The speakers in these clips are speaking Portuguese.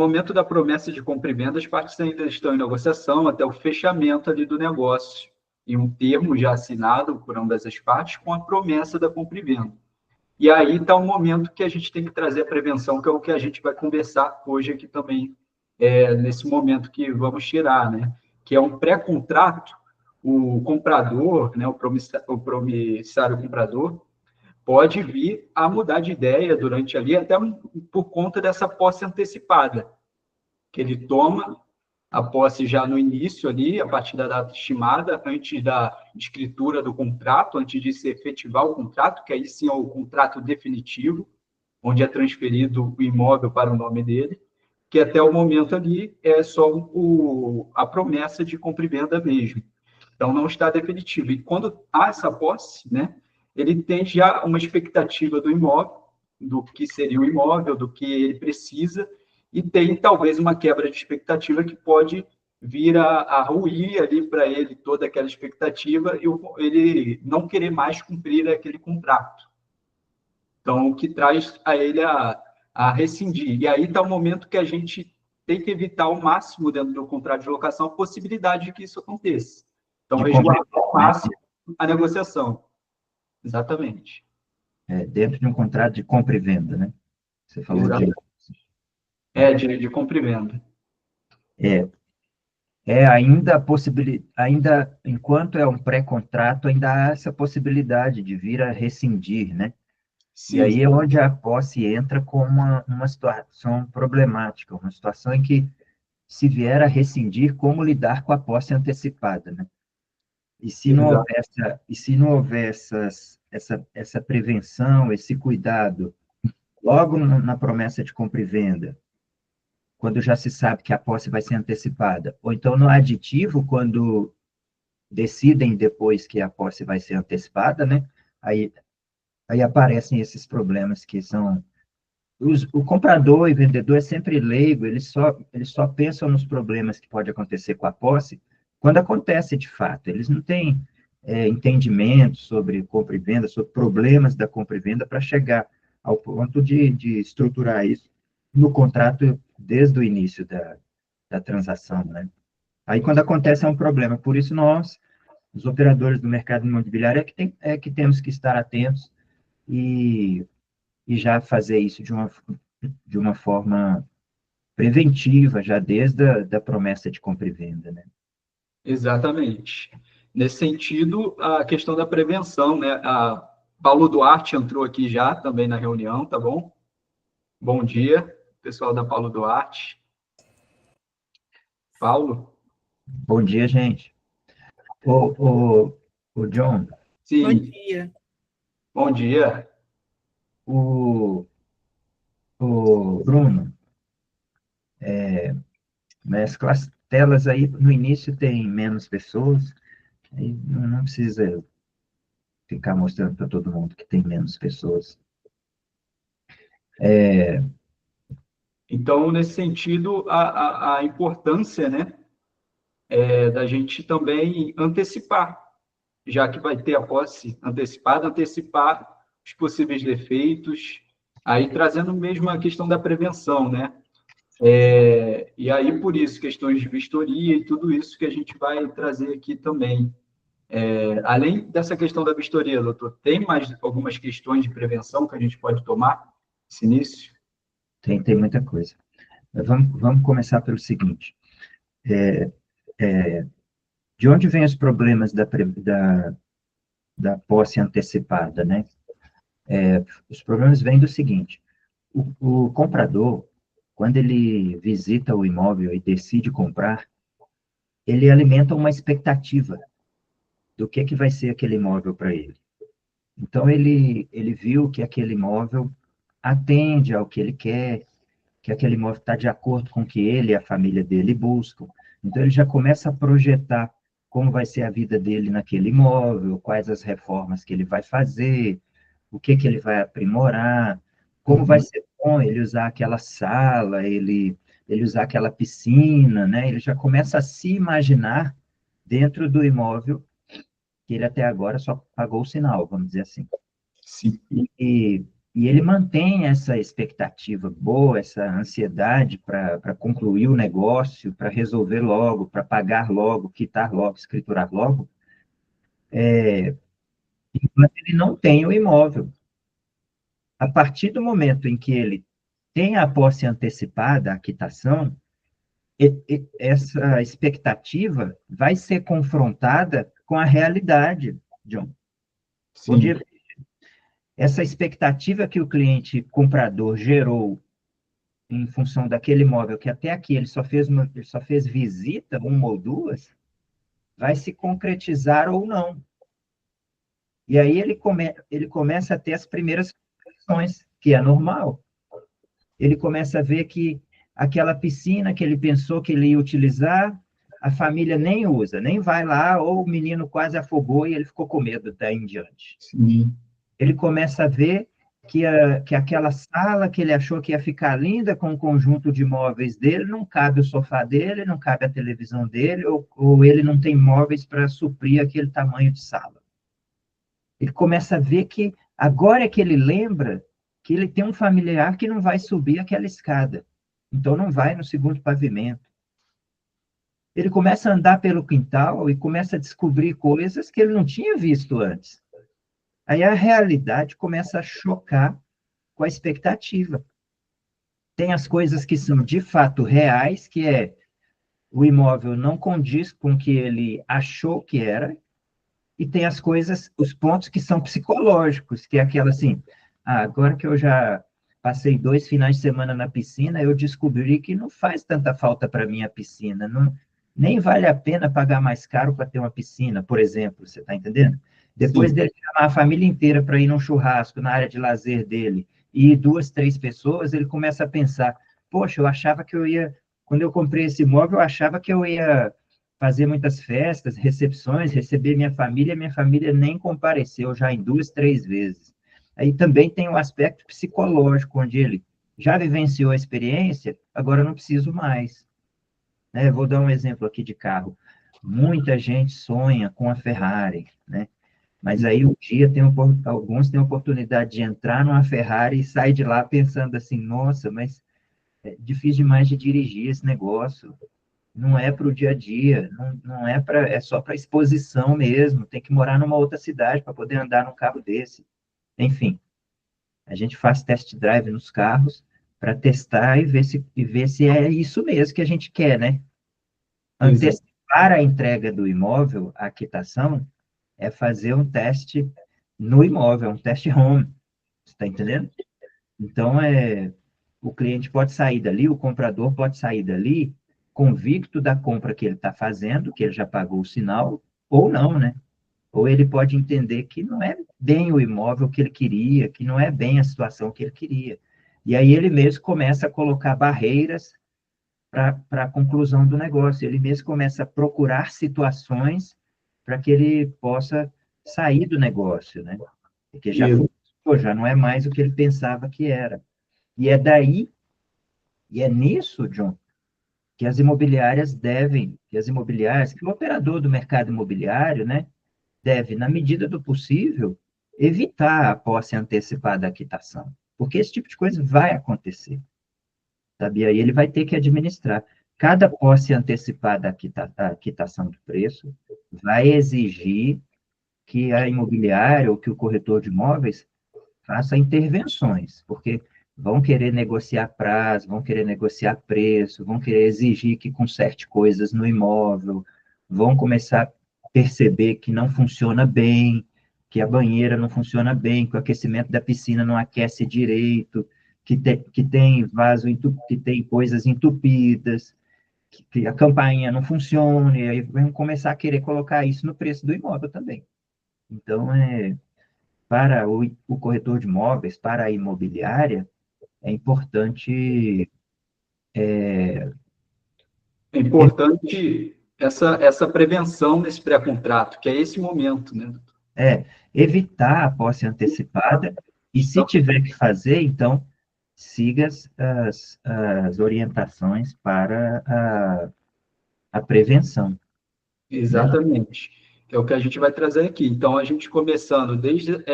momento da promessa de compra e venda, as partes ainda estão em negociação até o fechamento ali do negócio, e um termo já assinado por ambas as partes com a promessa da compra e venda. E aí está o momento que a gente tem que trazer a prevenção, que é o que a gente vai conversar hoje aqui também, nesse momento que vamos tirar, né? Que é um pré-contrato. O comprador, né, o promissário comprador, pode vir a mudar de ideia durante ali, até por conta dessa posse antecipada, que ele toma a posse já no início ali, a partir da data estimada, antes da escritura do contrato, antes de se efetivar o contrato, que aí sim é o contrato definitivo, onde é transferido o imóvel para o nome dele, que até o momento ali é só a promessa de compra e venda mesmo. Então, não está definitivo. E quando há essa posse, né, ele tem já uma expectativa do imóvel, do que seria o imóvel, do que ele precisa, e tem talvez uma quebra de expectativa que pode vir a ruir ali para ele toda aquela expectativa e ele não querer mais cumprir aquele contrato. Então, o que traz a ele a rescindir. E aí está o momento que a gente tem que evitar ao máximo, dentro do contrato de locação, a possibilidade de que isso aconteça. Então, resguardar ao máximo a negociação. Exatamente. Dentro de um contrato de compra e venda, né? Você falou de compra e venda. Ainda a possibilidade, ainda enquanto é um pré-contrato, ainda há essa possibilidade de vir a rescindir, né? Sim. E aí é onde a posse entra com uma situação problemática, uma situação em que, se vier a rescindir, como lidar com a posse antecipada, né? E se não houver essa prevenção, esse cuidado, logo na promessa de compra e venda, quando já se sabe que a posse vai ser antecipada, ou então no aditivo, quando decidem depois que a posse vai ser antecipada, né? Aí aparecem esses problemas que são... O comprador e vendedor é sempre leigo, eles só pensam nos problemas que pode acontecer com a posse quando acontece de fato. Eles não têm entendimento sobre compra e venda, sobre problemas da compra e venda para chegar ao ponto de estruturar isso no contrato desde o início da transação, né? Aí, quando acontece, é um problema. Por isso, nós, os operadores do mercado imobiliário, que temos que estar atentos e já fazer isso de uma forma preventiva, já desde da promessa de compra e venda, né? Exatamente. Nesse sentido, a questão da prevenção, né? A Paulo Duarte entrou aqui já também na reunião, tá bom? Bom dia, pessoal da Paulo Duarte. Paulo? Bom dia, gente. O John. Sim. Bom dia. Bom dia. O Bruno, mescla as telas aí, no início tem menos pessoas, aí não precisa ficar mostrando para todo mundo que tem menos pessoas. Então, nesse sentido, a importância, né, da gente também antecipar, já que vai ter a posse antecipada, antecipar os possíveis defeitos, aí trazendo mesmo a questão da prevenção, né? E aí, por isso, questões de vistoria e tudo isso que a gente vai trazer aqui também. Além dessa questão da vistoria, doutor, tem mais algumas questões de prevenção que a gente pode tomar nesse início? Tem muita coisa. Vamos começar pelo seguinte. De onde vêm os problemas da posse antecipada, né? Os problemas vêm do seguinte: o comprador, quando ele visita o imóvel e decide comprar, ele alimenta uma expectativa do que vai ser aquele imóvel para ele. Então, ele viu que aquele imóvel atende ao que ele quer, que aquele imóvel está de acordo com o que ele e a família dele buscam. Então, ele já começa a projetar como vai ser a vida dele naquele imóvel, quais as reformas que ele vai fazer, o que ele vai aprimorar, como vai ser bom ele usar aquela sala, ele usar aquela piscina, né? Ele já começa a se imaginar dentro do imóvel que ele até agora só pagou o sinal, vamos dizer assim. Sim. E E ele mantém essa expectativa boa, essa ansiedade para concluir o negócio, para resolver logo, para pagar logo, quitar logo, escriturar logo, mas ele não tem o imóvel. A partir do momento em que ele tem a posse antecipada, a quitação, essa expectativa vai ser confrontada com a realidade, John. Sim, Onde essa expectativa que o cliente comprador gerou em função daquele imóvel, que até aqui ele só fez visita, uma ou duas, vai se concretizar ou não. E aí ele começa a ter as primeiras questões, que é normal. Ele começa a ver que aquela piscina que ele pensou que ele ia utilizar, a família nem usa, nem vai lá, ou o menino quase afogou e ele ficou com medo daí em diante. sim, Ele começa a ver que aquela sala que ele achou que ia ficar linda com o conjunto de móveis dele, não cabe o sofá dele, não cabe a televisão dele, ou ele não tem móveis para suprir aquele tamanho de sala. Ele começa a ver que agora é que ele lembra que ele tem um familiar que não vai subir aquela escada. Então não vai no segundo pavimento. Ele começa a andar pelo quintal e começa a descobrir coisas que ele não tinha visto antes. Aí a realidade começa a chocar com a expectativa. Tem as coisas que são de fato reais, que é o imóvel não condiz com o que ele achou que era, e tem as coisas, os pontos que são psicológicos, que é aquela assim, agora que eu já passei 2 finais de semana na piscina, eu descobri que não faz tanta falta para mim a piscina, não, nem vale a pena pagar mais caro para ter uma piscina, por exemplo, você está entendendo? Depois sim. dele chamar a família inteira para ir num churrasco na área de lazer dele, e 2, 3 pessoas, ele começa a pensar, poxa, eu achava que eu ia, quando eu comprei esse imóvel, eu achava que eu ia fazer muitas festas, recepções, receber minha família nem compareceu já em 2, 3 vezes. Aí também tem o aspecto psicológico, onde ele já vivenciou a experiência, agora eu não preciso mais. Né? Vou dar um exemplo aqui de carro. Muita gente sonha com a Ferrari, né? Mas aí um dia alguns têm a oportunidade de entrar numa Ferrari e sair de lá pensando assim, nossa, mas é difícil demais de dirigir esse negócio, não é para o dia a dia, não é para, é só para exposição mesmo, tem que morar numa outra cidade para poder andar num carro desse. Enfim, a gente faz test drive nos carros para testar e ver se é isso mesmo que a gente quer, né? Exato. Antecipar a entrega do imóvel, a quitação, é fazer um teste no imóvel, um teste home, você está entendendo? Então, o cliente pode sair dali, o comprador pode sair dali convicto da compra que ele está fazendo, que ele já pagou o sinal, ou não, né? Ou ele pode entender que não é bem o imóvel que ele queria, que não é bem a situação que ele queria. E aí ele mesmo começa a colocar barreiras para a conclusão do negócio. Ele mesmo começa a procurar situações para que ele possa sair do negócio, né? Porque já Ex- foi, já não é mais o que ele pensava que era. E é daí, e é nisso, John, que o operador do mercado imobiliário, né, deve, na medida do possível, evitar a posse antecipada da quitação, porque esse tipo de coisa vai acontecer, sabe? E aí ele vai ter que administrar. Cada posse antecipada da quitação do preço vai exigir que a imobiliária ou que o corretor de imóveis faça intervenções, porque vão querer negociar prazo, vão querer negociar preço, vão querer exigir que conserte coisas no imóvel, vão começar a perceber que não funciona bem, que a banheira não funciona bem, que o aquecimento da piscina não aquece direito, que tem que tem coisas entupidas, que a campainha não funciona, e aí vão começar a querer colocar isso no preço do imóvel também. Então, para o corretor de imóveis, para a imobiliária, é importante É importante essa prevenção nesse pré-contrato, que é esse momento, né? evitar a posse antecipada e, se Então, tiver que fazer, então, siga as orientações para a prevenção, né? exatamente. É o que a gente vai trazer aqui. Então, a gente começando desde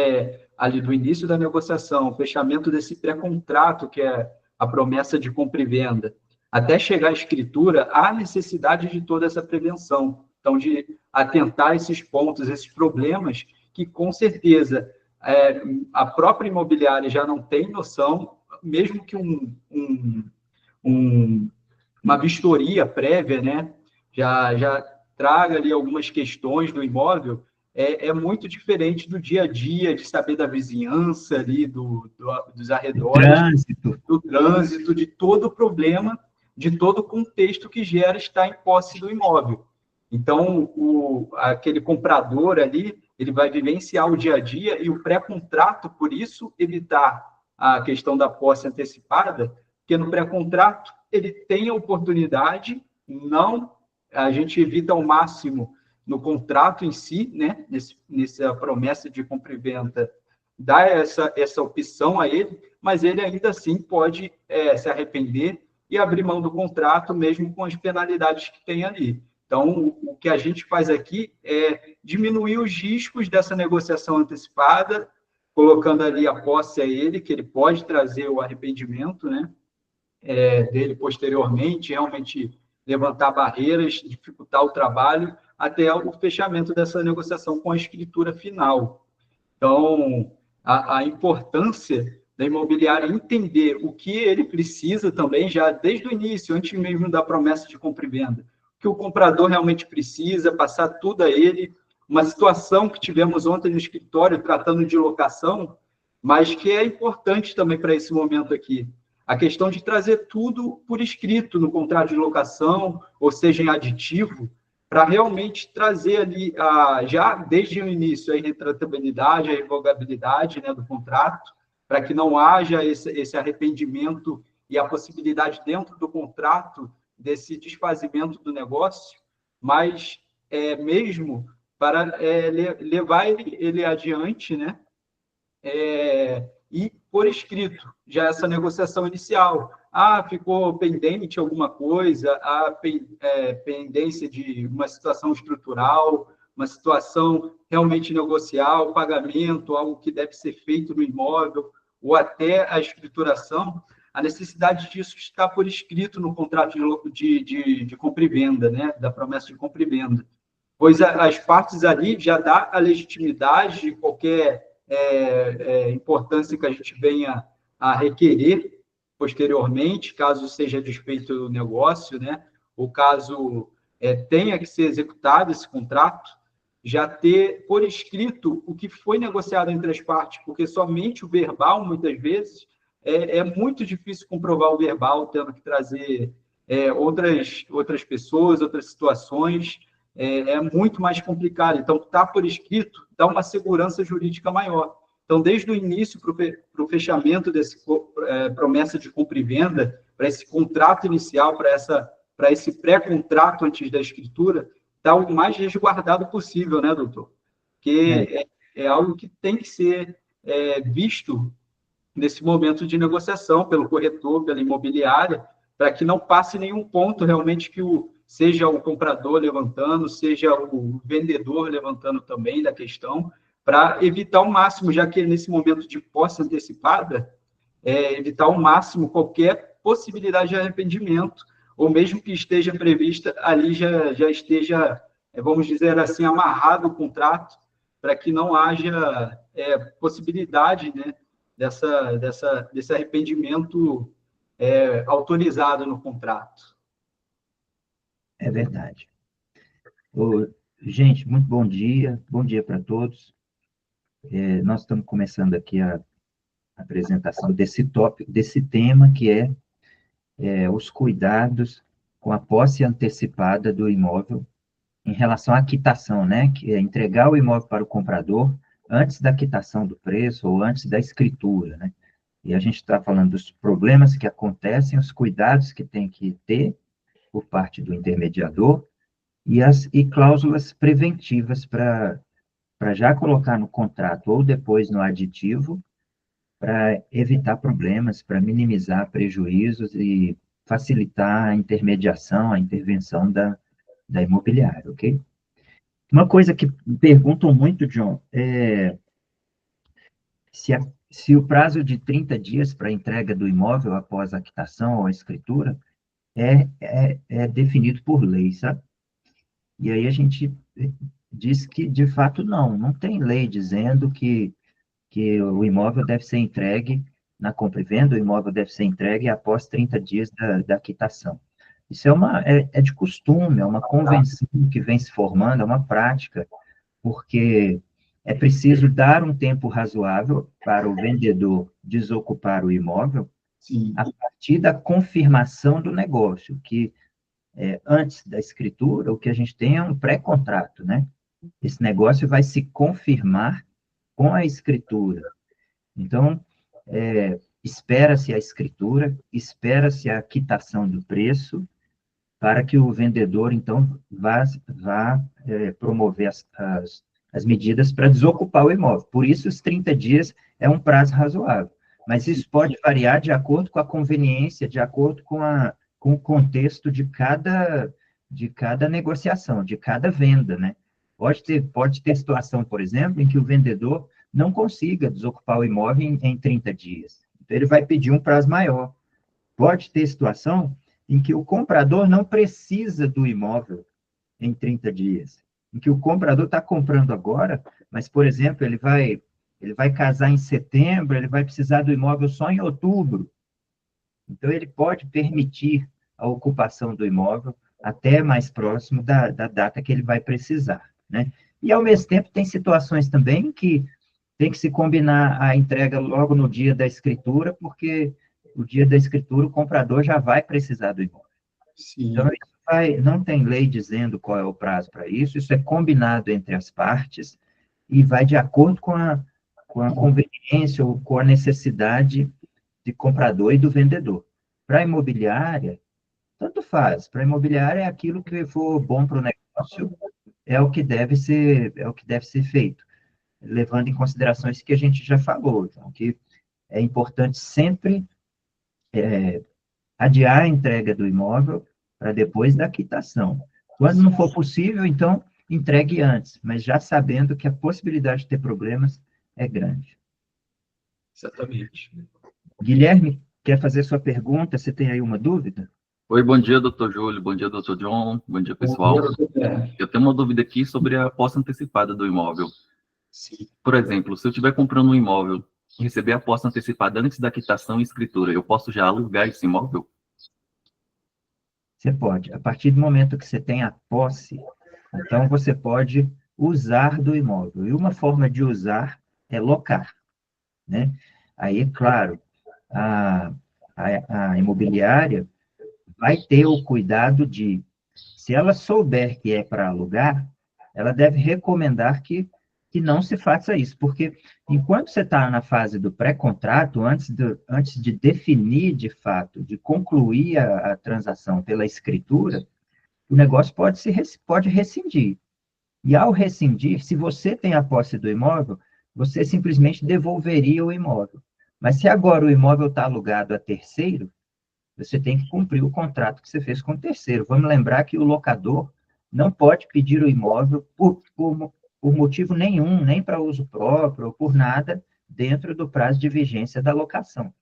ali do início da negociação, o fechamento desse pré-contrato, que é a promessa de compra e venda, até chegar à escritura, há necessidade de toda essa prevenção. Então, de atentar a esses pontos, esses problemas, que com certeza a própria imobiliária já não tem noção, mesmo que uma vistoria prévia, né, já traga ali algumas questões do imóvel, é muito diferente do dia a dia, de saber da vizinhança ali, dos arredores, do trânsito, de todo o problema, de todo o contexto que gera estar em posse do imóvel. Então, aquele comprador ali, ele vai vivenciar o dia a dia e o pré-contrato, por isso, evitar a questão da posse antecipada, porque no pré-contrato ele tem a oportunidade, a gente evita ao máximo no contrato em si, né, nessa promessa de compra e venda, dar essa opção a ele, mas ele ainda assim pode se arrepender e abrir mão do contrato, mesmo com as penalidades que tem ali. Então, o que a gente faz aqui é diminuir os riscos dessa negociação antecipada, colocando ali a posse a ele, que ele pode trazer o arrependimento, né, dele posteriormente, realmente levantar barreiras, dificultar o trabalho, até o fechamento dessa negociação com a escritura final. Então, a importância da imobiliária entender o que ele precisa também, já desde o início, antes mesmo da promessa de compra e venda, o que o comprador realmente precisa, passar tudo a ele. Uma situação que tivemos ontem no escritório, tratando de locação, mas que é importante também para esse momento aqui. A questão de trazer tudo por escrito no contrato de locação, ou seja, em aditivo, para realmente trazer ali, já desde o início, a retratabilidade, a revogabilidade, né, do contrato, para que não haja esse arrependimento e a possibilidade dentro do contrato desse desfazimento do negócio, mas mesmo para levar ele adiante, né, e por escrito, já essa negociação inicial. Ficou pendente alguma coisa, pendência de uma situação estrutural, uma situação realmente negocial, pagamento, algo que deve ser feito no imóvel, ou até a escrituração, a necessidade disso está por escrito no contrato de compra e venda, né, da promessa de compra e venda. Pois as partes ali já dá a legitimidade de qualquer importância que a gente venha a requerer posteriormente, caso seja desfeito do negócio, né? Ou caso tenha que ser executado esse contrato, já ter por escrito o que foi negociado entre as partes, porque somente o verbal, muitas vezes, é muito difícil comprovar o verbal, tendo que trazer outras pessoas, outras situações, é muito mais complicado. Então, está por escrito dá uma segurança jurídica maior. Então, desde o início para o fechamento desse promessa de compra e venda, para esse contrato inicial, para esse pré-contrato antes da escritura, está o mais resguardado possível, né, doutor? Porque é algo que tem que ser visto nesse momento de negociação pelo corretor, pela imobiliária, para que não passe nenhum ponto realmente que seja o comprador levantando, seja o vendedor levantando também da questão, para evitar ao máximo, já que nesse momento de posse antecipada, evitar ao máximo qualquer possibilidade de arrependimento, ou mesmo que esteja prevista, ali já esteja, vamos dizer assim, amarrado o contrato, para que não haja possibilidade, né, desse arrependimento autorizado no contrato. É verdade. Gente, muito bom dia para todos. Nós estamos começando aqui a apresentação desse tópico, desse tema, que é os cuidados com a posse antecipada do imóvel em relação à quitação, né? Que é entregar o imóvel para o comprador antes da quitação do preço ou antes da escritura, né? E a gente está falando dos problemas que acontecem, os cuidados que tem que ter por parte do intermediador e cláusulas preventivas para já colocar no contrato ou depois no aditivo, para evitar problemas, para minimizar prejuízos e facilitar a intermediação, a intervenção da imobiliária, ok? Uma coisa que perguntam muito, John, Se o prazo de 30 dias para entrega do imóvel após a quitação ou a escritura é definido por lei, sabe? E aí a gente diz que, de fato, não tem lei dizendo que o imóvel deve ser entregue na compra e venda, o imóvel deve ser entregue após 30 dias da quitação. Isso é de costume, é uma convenção que vem se formando, é uma prática, porque é preciso dar um tempo razoável para o vendedor desocupar o imóvel Sim, a partir da confirmação do negócio, que antes da escritura, o que a gente tem é um pré-contrato, né? Esse negócio vai se confirmar com a escritura. Então, espera-se a escritura, espera-se a quitação do preço, para que o vendedor, então, vá promover as medidas para desocupar o imóvel. Por isso, os 30 dias é um prazo razoável. Mas isso pode variar de acordo com a conveniência, de acordo com o contexto de cada negociação, de cada venda, né? Pode ter situação, por exemplo, em que o vendedor não consiga desocupar o imóvel em 30 dias. Então, ele vai pedir um prazo maior. Pode ter situação em que o comprador não precisa do imóvel em 30 dias, em que o comprador está comprando agora, mas, por exemplo, ele vai casar em setembro, ele vai precisar do imóvel só em outubro. Então, ele pode permitir a ocupação do imóvel até mais próximo da data que ele vai precisar, né? E, ao mesmo tempo, tem situações também que tem que se combinar a entrega logo no dia da escritura, porque o dia da escritura o comprador já vai precisar do imóvel. Então, sim. não tem lei dizendo qual é o prazo para isso, isso é combinado entre as partes e vai de acordo com a conveniência ou com a necessidade de comprador e do vendedor. Para a imobiliária, tanto faz. Para a imobiliária é aquilo que for bom para o negócio, é o que deve ser feito, levando em consideração isso que a gente já falou, então, que é importante sempre adiar a entrega do imóvel para depois da quitação. Quando não for possível, então, entregue antes, mas já sabendo que a possibilidade de ter problemas é grande. Exatamente. Guilherme, quer fazer sua pergunta? Você tem aí uma dúvida? Oi, bom dia, doutor Júlio, bom dia, doutor John, bom dia, Bom pessoal. dia. Eu tenho uma dúvida aqui sobre a posse antecipada do imóvel. Sim. Por exemplo, se eu estiver comprando um imóvel e receber a posse antecipada antes da quitação e escritura, eu posso já alugar esse imóvel? Você pode. A partir do momento que você tem a posse, então você pode usar do imóvel. E uma forma de usar é locar, né? Aí, claro, a, a imobiliária vai ter o cuidado de, se ela souber que é para alugar, ela deve recomendar que não se faça isso, porque enquanto você está na fase do pré-contrato, antes de definir de fato, de concluir a transação pela escritura, o negócio pode rescindir. E ao rescindir, se você tem a posse do imóvel, você simplesmente devolveria o imóvel. Mas se agora o imóvel está alugado a terceiro, você tem que cumprir o contrato que você fez com o terceiro. Vamos lembrar que o locador não pode pedir o imóvel por motivo nenhum, nem para uso próprio ou por nada, dentro do prazo de vigência da locação.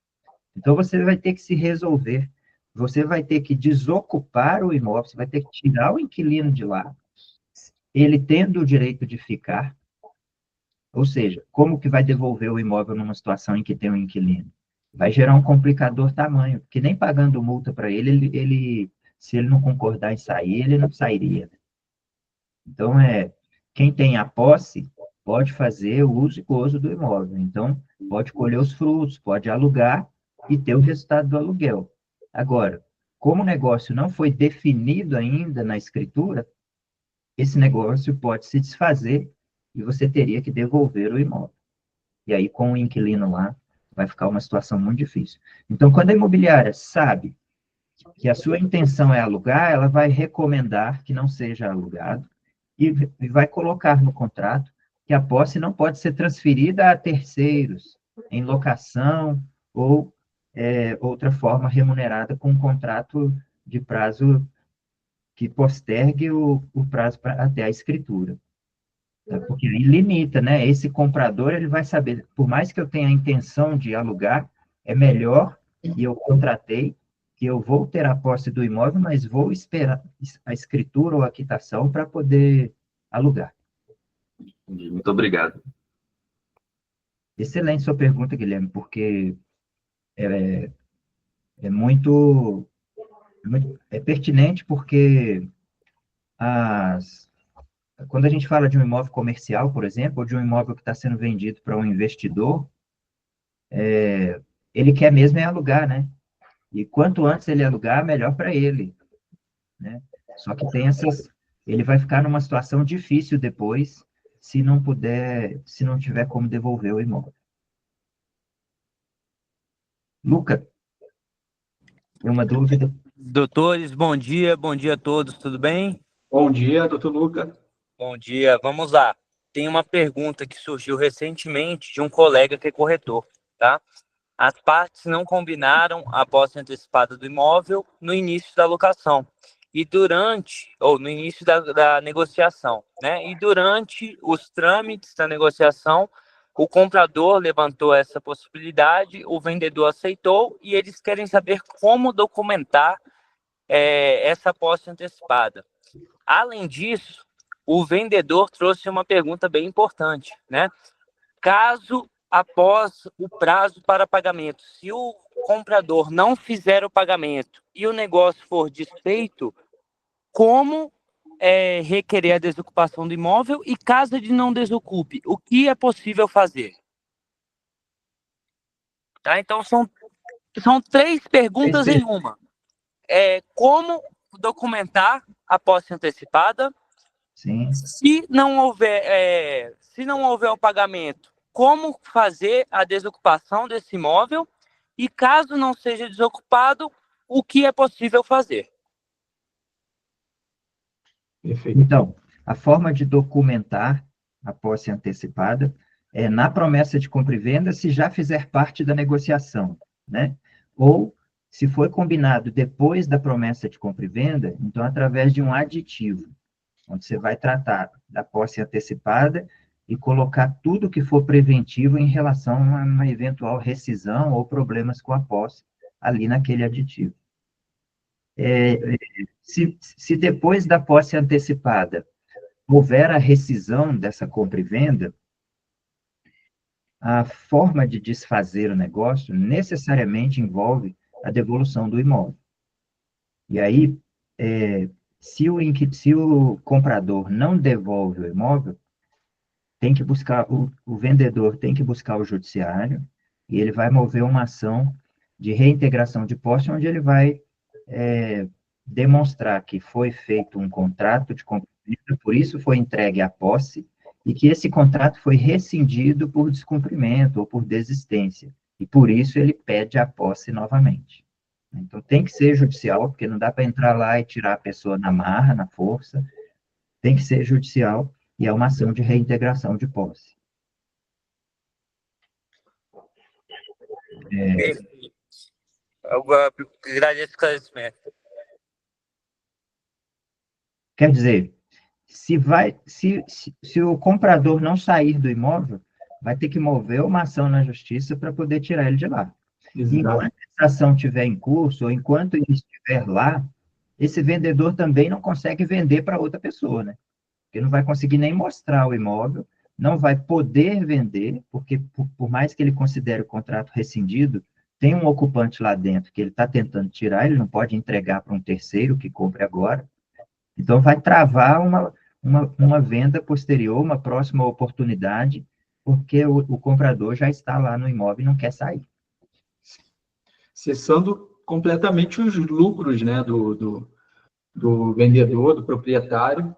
Então, você vai ter que se resolver, você vai ter que desocupar o imóvel, você vai ter que tirar o inquilino de lá, ele tendo o direito de ficar, ou seja, como que vai devolver o imóvel numa situação em que tem um inquilino? Vai gerar um complicador tamanho, porque nem pagando multa para se ele não concordar em sair, ele não sairia. Então, quem tem a posse pode fazer o uso e gozo do imóvel. Então, pode colher os frutos, pode alugar e ter o resultado do aluguel. Agora, como o negócio não foi definido ainda na escritura, esse negócio pode se desfazer e você teria que devolver o imóvel. E aí, com o inquilino lá, vai ficar uma situação muito difícil. Então, quando a imobiliária sabe que a sua intenção é alugar, ela vai recomendar que não seja alugado e vai colocar no contrato que a posse não pode ser transferida a terceiros, em locação ou outra forma remunerada com um contrato de prazo que postergue o prazo até a escritura. Porque aí limita, né? Esse comprador, ele vai saber, por mais que eu tenha a intenção de alugar, é melhor, e eu contratei, que eu vou ter a posse do imóvel, mas vou esperar a escritura ou a quitação para poder alugar. Muito obrigado. Excelente sua pergunta, Guilherme, porque é, é muito, é pertinente, porque as, quando a gente fala de um imóvel comercial, por exemplo, ou de um imóvel que está sendo vendido para um investidor, ele quer mesmo é alugar, né? E quanto antes ele alugar, melhor para ele, né? Só que tem essas, ele vai ficar numa situação difícil depois, se não puder, se não tiver como devolver o imóvel. Luca, tem uma dúvida? Doutores, bom dia a todos, tudo bem? Bom dia, doutor Luca. Bom dia, vamos lá. Tem uma pergunta que surgiu recentemente de um colega que é corretor, tá? As partes não combinaram a posse antecipada do imóvel no início da locação e no início da negociação, né? E durante os trâmites da negociação, o comprador levantou essa possibilidade, o vendedor aceitou e eles querem saber como documentar essa posse antecipada. Além disso, o vendedor trouxe uma pergunta bem importante, né? Caso após o prazo para pagamento, se o comprador não fizer o pagamento e o negócio for desfeito, como requerer a desocupação do imóvel e caso ele não desocupe, o que é possível fazer? Tá? Então, são três perguntas em uma. Como documentar a posse antecipada? Sim. Se não houver o pagamento, como fazer a desocupação desse imóvel? E caso não seja desocupado, o que é possível fazer? Perfeito. Então, a forma de documentar a posse antecipada é na promessa de compra e venda, se já fizer parte da negociação, né? Ou, se foi combinado depois da promessa de compra e venda, então, através de um aditivo, onde você vai tratar da posse antecipada e colocar tudo que for preventivo em relação a uma eventual rescisão ou problemas com a posse ali naquele aditivo. Se depois da posse antecipada houver a rescisão dessa compra e venda, a forma de desfazer o negócio necessariamente envolve a devolução do imóvel. E aí, se o comprador não devolve o imóvel, tem que buscar, o vendedor tem que buscar o judiciário, e ele vai mover uma ação de reintegração de posse, onde ele vai demonstrar que foi feito um contrato de compra e venda, por isso foi entregue a posse, e que esse contrato foi rescindido por descumprimento ou por desistência, e por isso ele pede a posse novamente. Então, tem que ser judicial, porque não dá para entrar lá e tirar a pessoa na marra, na força, tem que ser judicial, e é uma ação de reintegração de posse. Eu agradeço o esclarecimento. Quer dizer, se o comprador não sair do imóvel, vai ter que mover uma ação na justiça para poder tirar ele de lá. Exato. Enquanto essa ação estiver em curso, ou enquanto ele estiver lá, esse vendedor também não consegue vender para outra pessoa, né? Porque não vai conseguir nem mostrar o imóvel, não vai poder vender, porque por mais que ele considere o contrato rescindido, tem um ocupante lá dentro que ele está tentando tirar, ele não pode entregar para um terceiro que compre agora. Então, vai travar uma venda posterior, uma próxima oportunidade, porque o comprador já está lá no imóvel e não quer sair. Cessando completamente os lucros, né, do vendedor, do proprietário,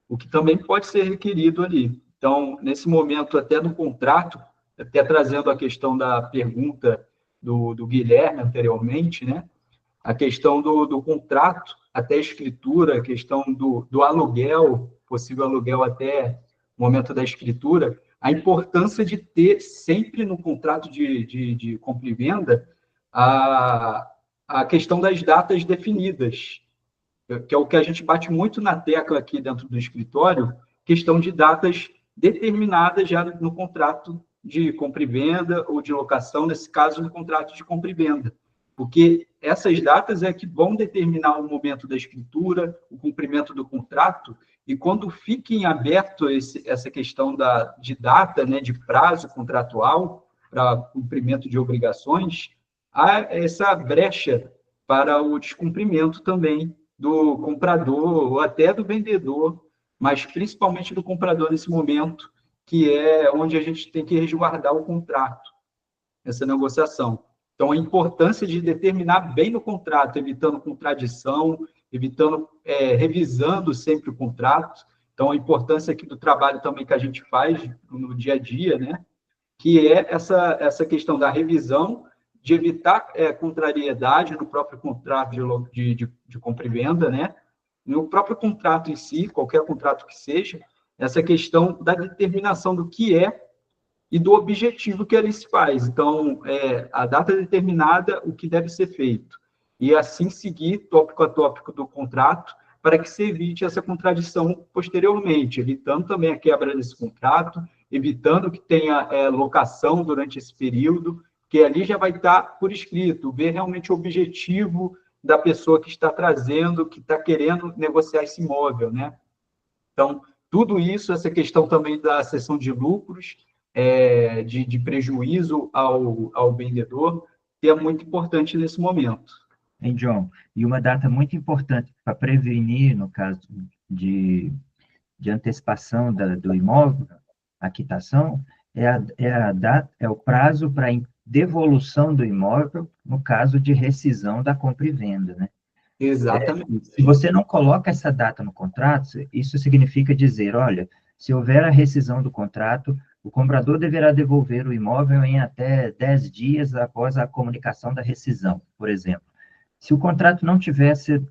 o que também pode ser requerido ali. Então, nesse momento, até no contrato, até trazendo a questão da pergunta do Guilherme anteriormente, né, a questão do contrato, até a escritura, a questão do aluguel, possível aluguel até o momento da escritura, a importância de ter sempre no contrato de compra e venda a questão das datas definidas, que é o que a gente bate muito na tecla aqui dentro do escritório, questão de datas determinada já no contrato de compra e venda ou de locação, nesse caso, no contrato de compra e venda. Porque essas datas é que vão determinar o momento da escritura, o cumprimento do contrato, e quando fica em aberto essa questão de data, né, de prazo contratual para cumprimento de obrigações, há essa brecha para o descumprimento também do comprador ou até do vendedor, mas principalmente do comprador nesse momento, que é onde a gente tem que resguardar o contrato, essa negociação. Então, a importância de determinar bem no contrato, evitando contradição, evitando, revisando sempre o contrato. Então, a importância aqui do trabalho também que a gente faz no dia a dia, né? Que é essa questão da revisão, de evitar contrariedade no próprio contrato de compra e venda, né? No próprio contrato em si, qualquer contrato que seja, essa questão da determinação do que é e do objetivo que ali se faz. Então, a data determinada, o que deve ser feito. E assim seguir tópico a tópico do contrato, para que se evite essa contradição posteriormente, evitando também a quebra desse contrato, evitando que tenha locação durante esse período, que ali já vai estar por escrito, ver realmente o objetivo da pessoa que está trazendo, que está querendo negociar esse imóvel, né? Então, tudo isso, essa questão também da cessão de lucros, de prejuízo ao vendedor, que é muito importante nesse momento. Hein, John? E uma data muito importante para prevenir, no caso de antecipação do imóvel, a quitação, é o prazo para devolução do imóvel no caso de rescisão da compra e venda, né? Exatamente. Se você não coloca essa data no contrato, isso significa dizer, olha, se houver a rescisão do contrato, o comprador deverá devolver o imóvel em até 10 dias após a comunicação da rescisão, por exemplo. Se o contrato não tivesse,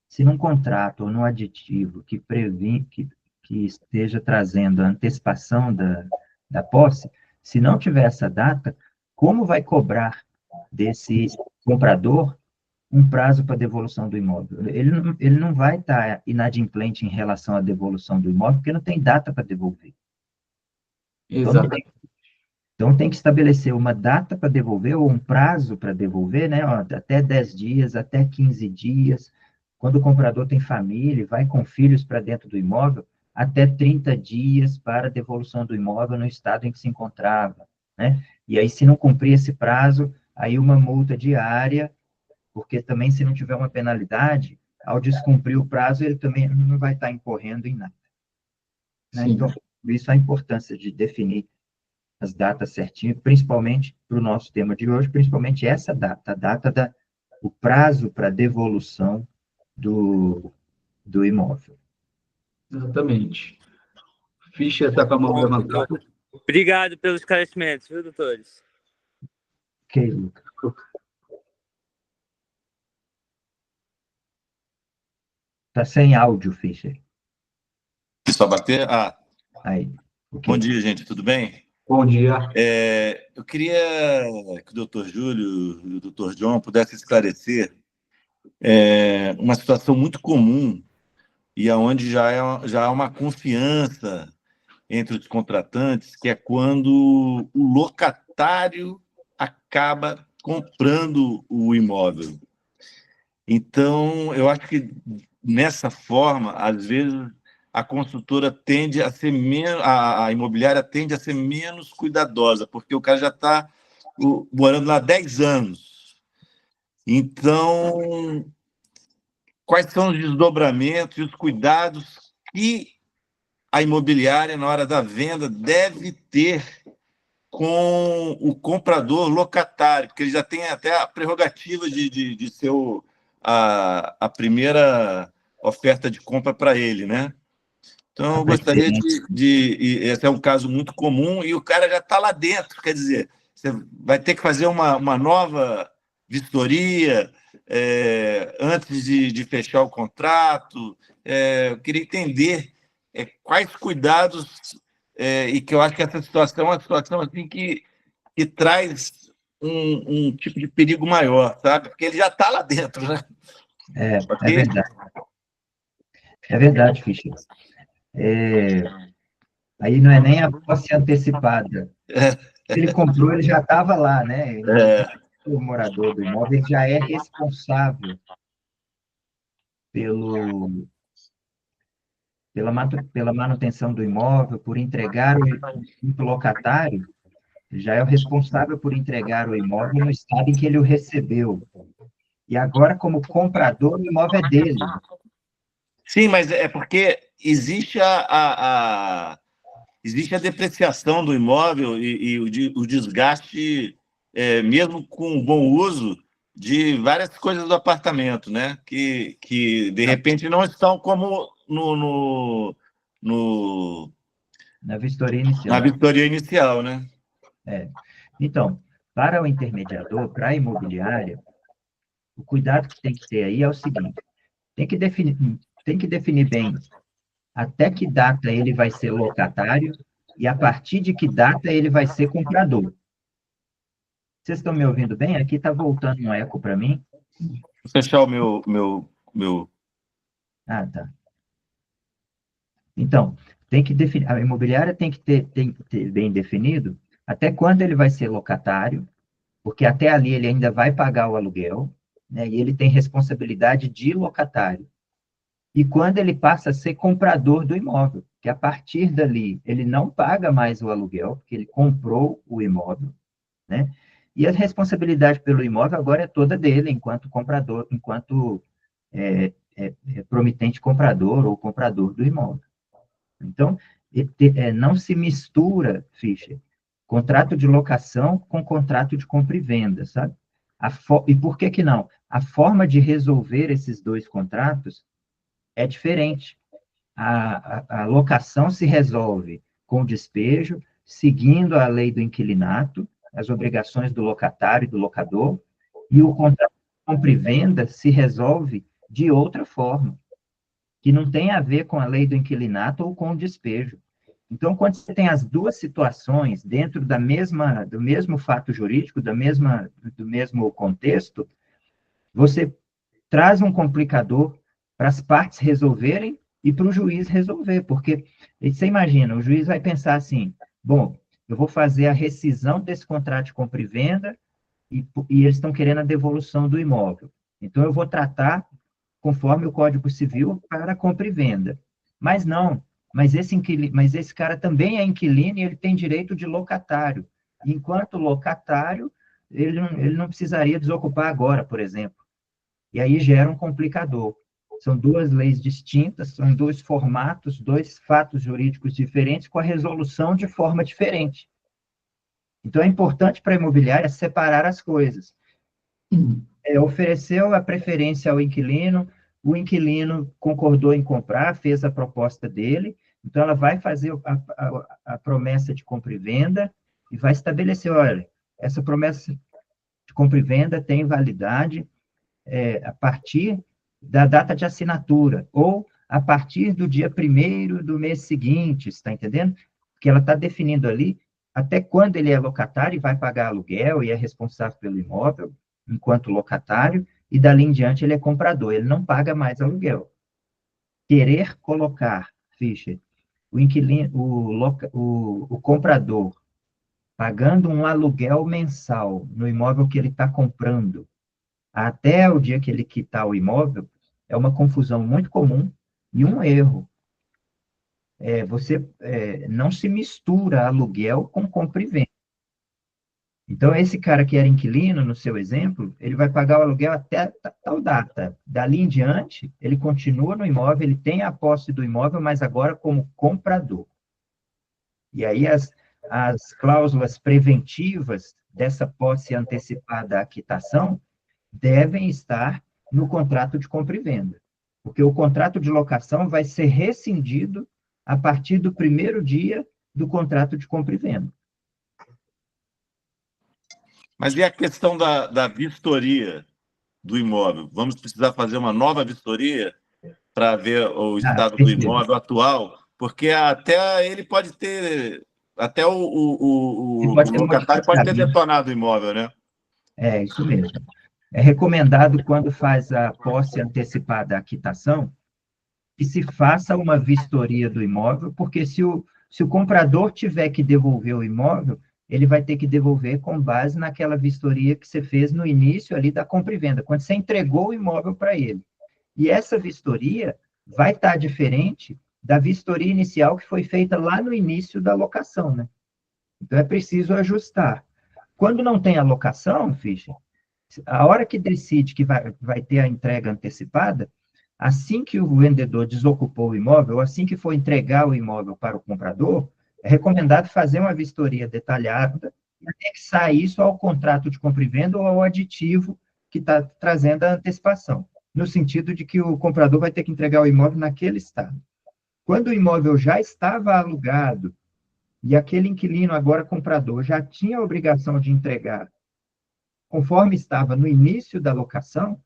se num contrato ou num aditivo que esteja trazendo a antecipação da posse, se não tiver essa data, como vai cobrar desse comprador um prazo para devolução do imóvel? Ele não vai estar inadimplente em relação à devolução do imóvel, porque não tem data para devolver. Exatamente. Então, tem que estabelecer uma data para devolver, ou um prazo para devolver, né? Até 10 dias, até 15 dias. Quando o comprador tem família e vai com filhos para dentro do imóvel, até 30 dias para devolução do imóvel no estado em que se encontrava, né? E aí, se não cumprir esse prazo, aí uma multa diária, porque também, se não tiver uma penalidade, ao descumprir o prazo, ele também não vai estar incorrendo em nada, né? Então, isso é a importância de definir as datas certinho, principalmente para o nosso tema de hoje, principalmente essa data, a data o prazo para devolução do imóvel. Exatamente. Ficha está com a mão levantada. Obrigado pelos esclarecimentos, viu, doutores? Ok, Lucas. Está sem áudio, Fischer. Só bater? Aí. Okay. Bom dia, gente, tudo bem? Bom dia. Eu queria que o doutor Júlio e o doutor John pudessem esclarecer uma situação muito comum e onde já há uma confiança entre os contratantes, que é quando o locatário acaba comprando o imóvel. Então, eu acho que, nessa forma, às vezes, a construtora tende a ser menos, a imobiliária tende a ser menos cuidadosa, porque o cara já está morando lá há 10 anos. Então, quais são os desdobramentos e os cuidados que a imobiliária, na hora da venda, deve ter com o comprador locatário, porque ele já tem até a prerrogativa de ser a primeira oferta de compra para ele, né? Então, eu gostaria esse é um caso muito comum, e o cara já está lá dentro, quer dizer, você vai ter que fazer uma nova vistoria antes de fechar o contrato. Eu queria entender quais cuidados, e que eu acho que essa situação é uma situação assim, que traz um tipo de perigo maior, sabe? Porque ele já está lá dentro, né? É verdade. É verdade, Fischer. Aí não é nem a posse antecipada. Se ele comprou, ele já estava lá, né? O morador do imóvel ele já é responsável pelo, pela manutenção do imóvel, por entregar o locatário, já é o responsável por entregar o imóvel no estado em que ele o recebeu. E agora, como comprador, o imóvel é dele. Sim, mas é porque existe existe a depreciação do imóvel e o desgaste, mesmo com bom uso, de várias coisas do apartamento, né? Que de repente não estão como Na vistoria na inicial. vistoria inicial, né? Então, para o intermediador, para a imobiliária, o cuidado que tem que ter aí é o seguinte: tem que definir bem até que data ele vai ser locatário e a partir de que data ele vai ser comprador. Vocês estão me ouvindo bem? Aqui está voltando um eco para mim. Vou fechar o meu... Ah, tá. Então, tem que definir, a imobiliária tem que ter bem definido até quando ele vai ser locatário, porque até ali ele ainda vai pagar o aluguel, né, e ele tem responsabilidade de locatário. E quando ele passa a ser comprador do imóvel, que a partir dali ele não paga mais o aluguel, porque ele comprou o imóvel, né? E a responsabilidade pelo imóvel agora é toda dele, enquanto comprador, enquanto promitente comprador ou comprador do imóvel. Então, não se mistura, Fischer, contrato de locação com contrato de compra e venda, sabe? E por que não? A forma de resolver esses dois contratos é diferente. A locação se resolve com despejo, seguindo a lei do inquilinato, as obrigações do locatário e do locador, e o contrato de compra e venda se resolve de outra forma, que não tem a ver com a lei do inquilinato ou com o despejo. Então, quando você tem as duas situações dentro do mesmo fato jurídico, do mesmo contexto, você traz um complicador para as partes resolverem e para o juiz resolver, porque você imagina, o juiz vai pensar assim, bom, eu vou fazer a rescisão desse contrato de compra e venda e eles estão querendo a devolução do imóvel. Então, eu vou tratar conforme o Código Civil para compra e venda. Mas não, mas esse cara também é inquilino e ele tem direito de locatário. Enquanto locatário, ele não precisaria desocupar agora, por exemplo. E aí gera um complicador. São duas leis distintas, são dois formatos, dois fatos jurídicos diferentes, com a resolução de forma diferente. Então, é importante para a imobiliária separar as coisas. Ofereceu a preferência ao inquilino, o inquilino concordou em comprar, fez a proposta dele, então ela vai fazer a promessa de compra e venda e vai estabelecer, olha, essa promessa de compra e venda tem validade a partir da data de assinatura, ou a partir do dia 1º do mês seguinte, está entendendo? Porque ela está definindo ali até quando ele é locatário e vai pagar aluguel e é responsável pelo imóvel, enquanto locatário, e dali em diante ele é comprador, ele não paga mais aluguel. Querer colocar, Fischer, o inquilino, o comprador pagando um aluguel mensal no imóvel que ele está comprando, até o dia que ele quitar o imóvel, é uma confusão muito comum e um erro. Você não se mistura aluguel com compra e venda. Então, esse cara que era inquilino, no seu exemplo, ele vai pagar o aluguel até tal data. Dali em diante, ele continua no imóvel, ele tem a posse do imóvel, mas agora como comprador. E aí as cláusulas preventivas dessa posse antecipada à quitação devem estar no contrato de compra e venda. Porque o contrato de locação vai ser rescindido a partir do primeiro dia do contrato de compra e venda. Mas e a questão da vistoria do imóvel? Vamos precisar fazer uma nova vistoria para ver o estado do imóvel atual? Porque até ele pode ter... Até o locatário pode ter detonado o imóvel, né? É, isso mesmo. É recomendado, quando faz a posse antecipada à quitação, que se faça uma vistoria do imóvel, porque se Se o comprador tiver que devolver o imóvel, ele vai ter que devolver com base naquela vistoria que você fez no início ali da compra e venda, quando você entregou o imóvel para ele. E essa vistoria vai estar diferente da vistoria inicial que foi feita lá no início da locação, né? Então, é preciso ajustar. Quando não tem alocação, Fischer, a hora que decide que vai ter a entrega antecipada, assim que o vendedor desocupou o imóvel, ou assim que for entregar o imóvel para o comprador, é recomendado fazer uma vistoria detalhada e anexar isso ao contrato de compra e venda ou ao aditivo que está trazendo a antecipação, no sentido de que o comprador vai ter que entregar o imóvel naquele estado. Quando o imóvel já estava alugado e aquele inquilino, agora comprador, já tinha a obrigação de entregar, conforme estava no início da locação,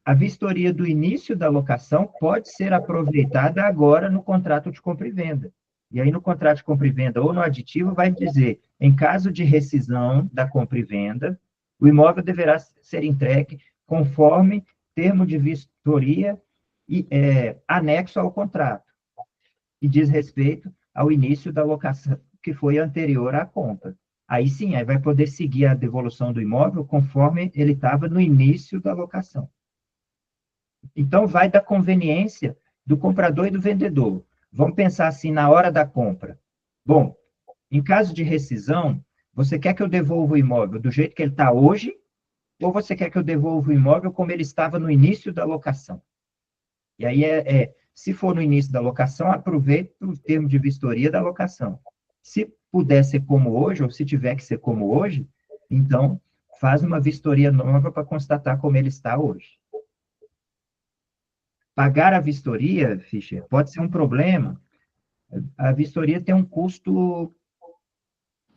a vistoria do início da locação pode ser aproveitada agora no contrato de compra e venda. E aí, no contrato de compra e venda ou no aditivo, vai dizer, em caso de rescisão da compra e venda, o imóvel deverá ser entregue conforme termo de vistoria e anexo ao contrato, e diz respeito ao início da locação que foi anterior à compra. Aí sim, aí vai poder seguir a devolução do imóvel conforme ele estava no início da locação. Então, vai da conveniência do comprador e do vendedor. Vamos pensar assim, na hora da compra. Bom, em caso de rescisão, você quer que eu devolva o imóvel do jeito que ele está hoje, ou você quer que eu devolva o imóvel como ele estava no início da locação? E aí, se for no início da locação, aproveite o termo de vistoria da locação. Se puder ser como hoje, ou se tiver que ser como hoje, então, faz uma vistoria nova para constatar como ele está hoje. Pagar a vistoria, Fischer, pode ser um problema. A vistoria tem um custo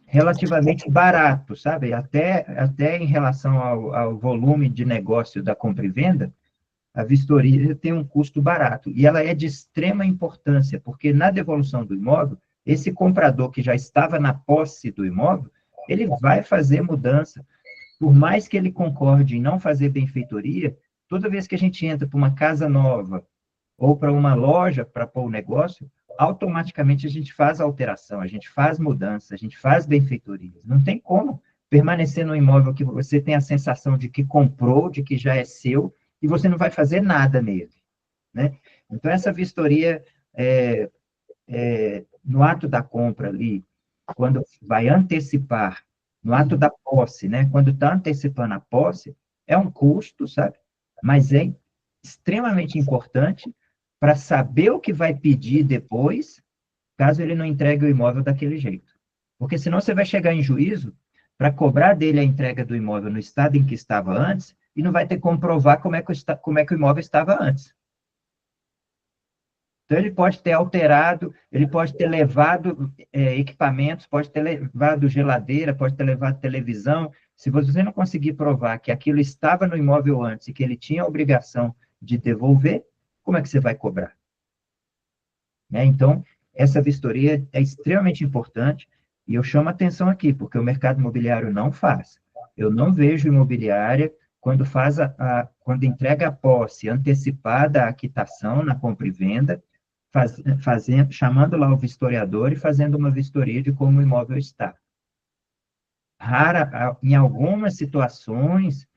relativamente barato, sabe? Até em relação ao volume de negócio da compra e venda, a vistoria tem um custo barato. E ela é de extrema importância, porque na devolução do imóvel, esse comprador que já estava na posse do imóvel, ele vai fazer mudança. Por mais que ele concorde em não fazer benfeitoria, toda vez que a gente entra para uma casa nova ou para uma loja para pôr o negócio, automaticamente a gente faz alteração, a gente faz mudança, a gente faz benfeitorias. Não tem como permanecer no imóvel que você tem a sensação de que comprou, de que já é seu, e você não vai fazer nada nele, né? Então, essa vistoria, no ato da compra ali, quando vai antecipar, no ato da posse, né? Quando está antecipando a posse, é um custo, sabe? Mas é extremamente importante para saber o que vai pedir depois, caso ele não entregue o imóvel daquele jeito. Porque senão você vai chegar em juízo para cobrar dele a entrega do imóvel no estado em que estava antes e não vai ter como provar como é que o imóvel estava antes. Então, ele pode ter alterado, ele pode ter levado equipamentos, pode ter levado geladeira, pode ter levado televisão. Se você não conseguir provar que aquilo estava no imóvel antes e que ele tinha a obrigação de devolver, como é que você vai cobrar? Né? Então, essa vistoria é extremamente importante e eu chamo a atenção aqui, porque o mercado imobiliário não faz. Eu não vejo imobiliária quando quando entrega a posse antecipada à quitação na compra e venda, chamando lá o vistoriador e fazendo uma vistoria de como o imóvel está. Em algumas situações,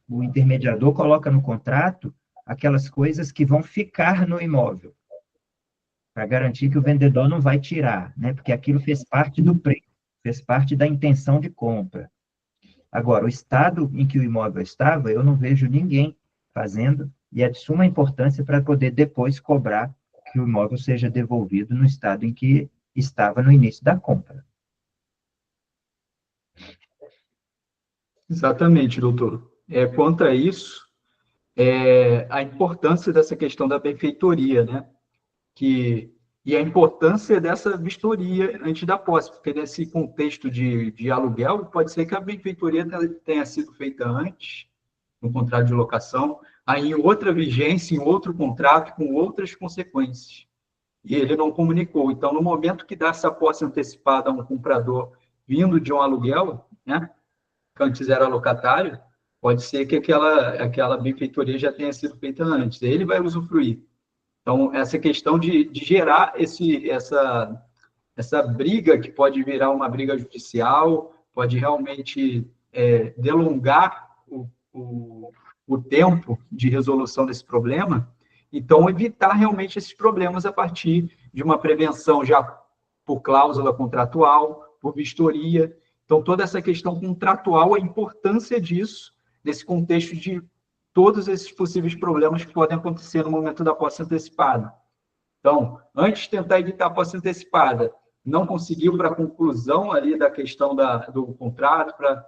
o intermediador coloca no contrato aquelas coisas que vão ficar no imóvel, para garantir que o vendedor não vai tirar, né? Porque aquilo fez parte do preço, fez parte da intenção de compra. Agora, o estado em que o imóvel estava, eu não vejo ninguém fazendo, e é de suma importância para poder depois cobrar que o imóvel seja devolvido no estado em que estava no início da compra. Exatamente, doutor. Quanto a isso, a importância dessa questão da benfeitoria, né? E a importância dessa vistoria antes da posse, porque nesse contexto de aluguel, pode ser que a benfeitoria tenha sido feita antes, no contrato de locação, aí em outra vigência, em outro contrato, com outras consequências. E ele não comunicou. Então, no momento que dá essa posse antecipada a um comprador vindo de um aluguel, né, que antes era locatário, pode ser que aquela benfeitoria já tenha sido feita antes. Ele vai usufruir. Então, essa questão de gerar essa briga, que pode virar uma briga judicial, pode realmente delongar o tempo de resolução desse problema. Então, evitar realmente esses problemas a partir de uma prevenção já por cláusula contratual, por vistoria. Então, toda essa questão contratual, a importância disso, nesse contexto de todos esses possíveis problemas que podem acontecer no momento da posse antecipada. Então, antes de tentar evitar a posse antecipada, não conseguiu para a conclusão ali da questão do contrato, para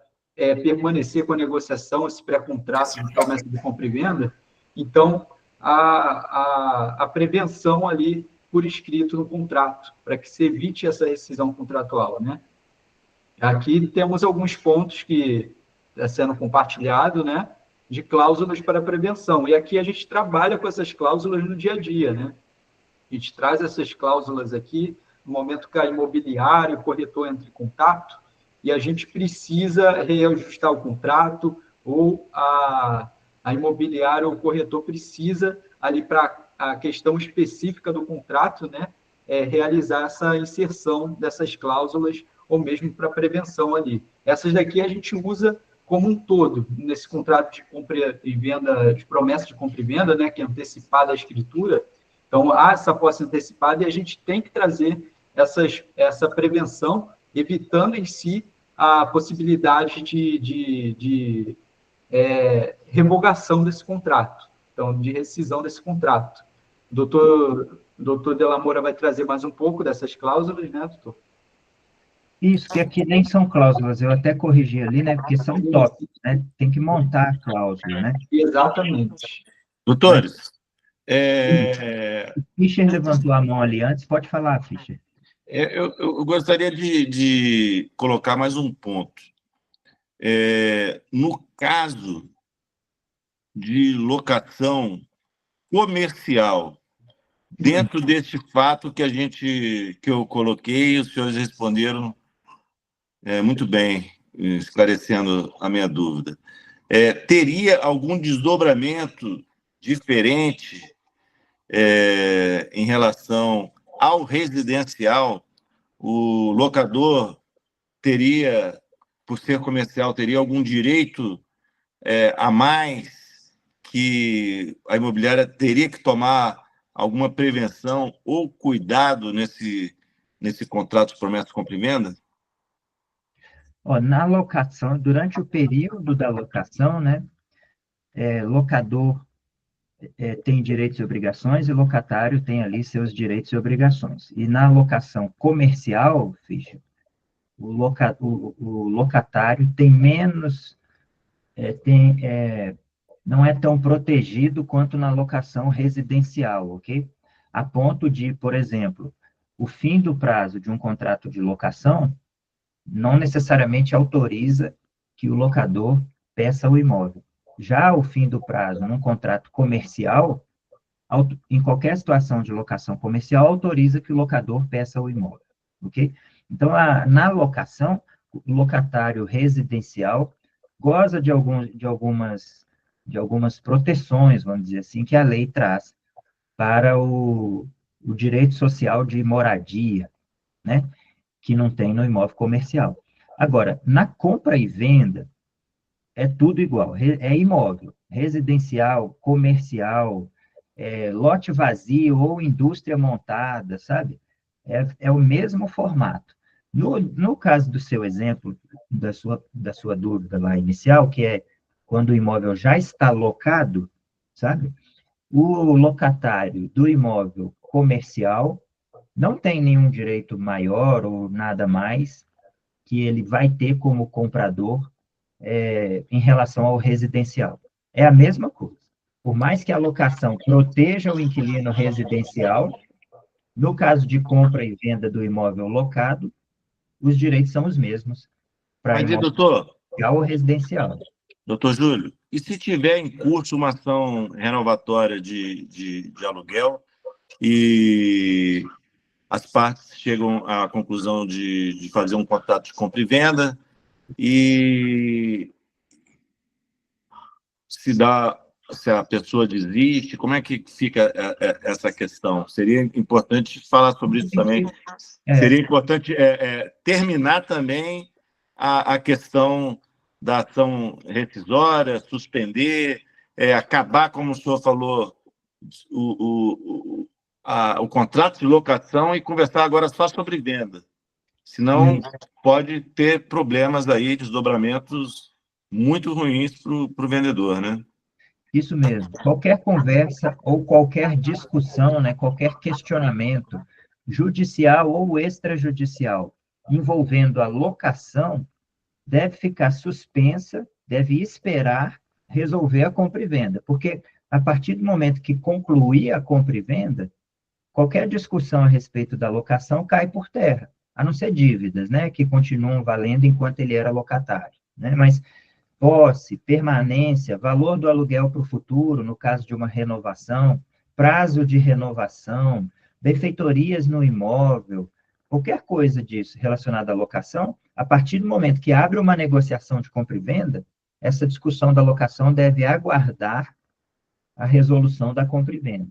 permanecer com a negociação, esse pré-contrato de promessa de compra e venda, então, a prevenção ali por escrito no contrato, para que se evite essa rescisão contratual, né? Aqui temos alguns pontos que está sendo compartilhado, né, de cláusulas para prevenção. E aqui a gente trabalha com essas cláusulas no dia a dia, né? A gente traz essas cláusulas aqui no momento que a imobiliária e o corretor entram em contato e a gente precisa reajustar o contrato ou a imobiliária ou o corretor precisa, ali para a questão específica do contrato, né, realizar essa inserção dessas cláusulas ou mesmo para prevenção ali. Essas daqui a gente usa como um todo, nesse contrato de compra e venda, de promessa de compra e venda, né, que é antecipada a escritura. Então, há essa posse antecipada e a gente tem que trazer essa prevenção, evitando em si a possibilidade de revogação desse contrato, então, de rescisão desse contrato. O doutor Della Moura vai trazer mais um pouco dessas cláusulas, né, doutor? Isso, que aqui nem são cláusulas, eu até corrigi ali, né, porque são tópicos, né, tem que montar a cláusula, né? Exatamente. Doutores, O Fischer levantou a mão ali antes, pode falar, Fischer. eu gostaria de colocar mais um ponto. No caso de locação comercial, dentro desse fato que eu coloquei, os senhores responderam muito bem, esclarecendo a minha dúvida. Teria algum desdobramento diferente em relação ao residencial? O locador teria, por ser comercial, teria algum direito a mais que a imobiliária teria que tomar alguma prevenção ou cuidado nesse contrato de promessa de compra e venda? Na locação, durante o período da locação, né, locador tem direitos e obrigações e locatário tem ali seus direitos e obrigações. E na locação comercial, Fischer, o locatário tem menos, não é tão protegido quanto na locação residencial, ok? A ponto de, por exemplo, o fim do prazo de um contrato de locação não necessariamente autoriza que o locador peça o imóvel. Já o fim do prazo num contrato comercial, em qualquer situação de locação comercial, autoriza que o locador peça o imóvel, ok? Então, na locação, o locatário residencial goza de algumas proteções, vamos dizer assim, que a lei traz para o direito social de moradia, né? Que não tem no imóvel comercial. Agora, na compra e venda, é tudo igual, é imóvel, residencial, comercial, lote vazio ou indústria montada, sabe? É o mesmo formato. No caso do seu exemplo, da sua dúvida lá inicial, que é quando o imóvel já está locado, sabe? O locatário do imóvel comercial não tem nenhum direito maior ou nada mais que ele vai ter como comprador em relação ao residencial. É a mesma coisa. Por mais que a locação proteja o inquilino residencial, no caso de compra e venda do imóvel locado, os direitos são os mesmos para imóvel comercial ou residencial. Doutor Júlio, e se tiver em curso uma ação renovatória de aluguel e as partes chegam à conclusão de fazer um contrato de compra e venda e se dá se a pessoa desiste? Como é que fica essa questão? Seria importante falar sobre isso também. Seria importante terminar também a questão da ação rescisória, suspender, acabar, como o senhor falou, o contrato de locação e conversar agora só sobre venda. Senão, pode ter problemas aí, desdobramentos muito ruins para o vendedor, né? Isso mesmo. Qualquer conversa ou qualquer discussão, né, qualquer questionamento judicial ou extrajudicial envolvendo a locação deve ficar suspensa, deve esperar resolver a compra e venda, porque a partir do momento que concluir a compra e venda, qualquer discussão a respeito da locação cai por terra, a não ser dívidas, né, que continuam valendo enquanto ele era locatário, né, mas posse, permanência, valor do aluguel para o futuro, no caso de uma renovação, prazo de renovação, benfeitorias no imóvel, qualquer coisa disso relacionada à locação, a partir do momento que abre uma negociação de compra e venda, essa discussão da locação deve aguardar a resolução da compra e venda.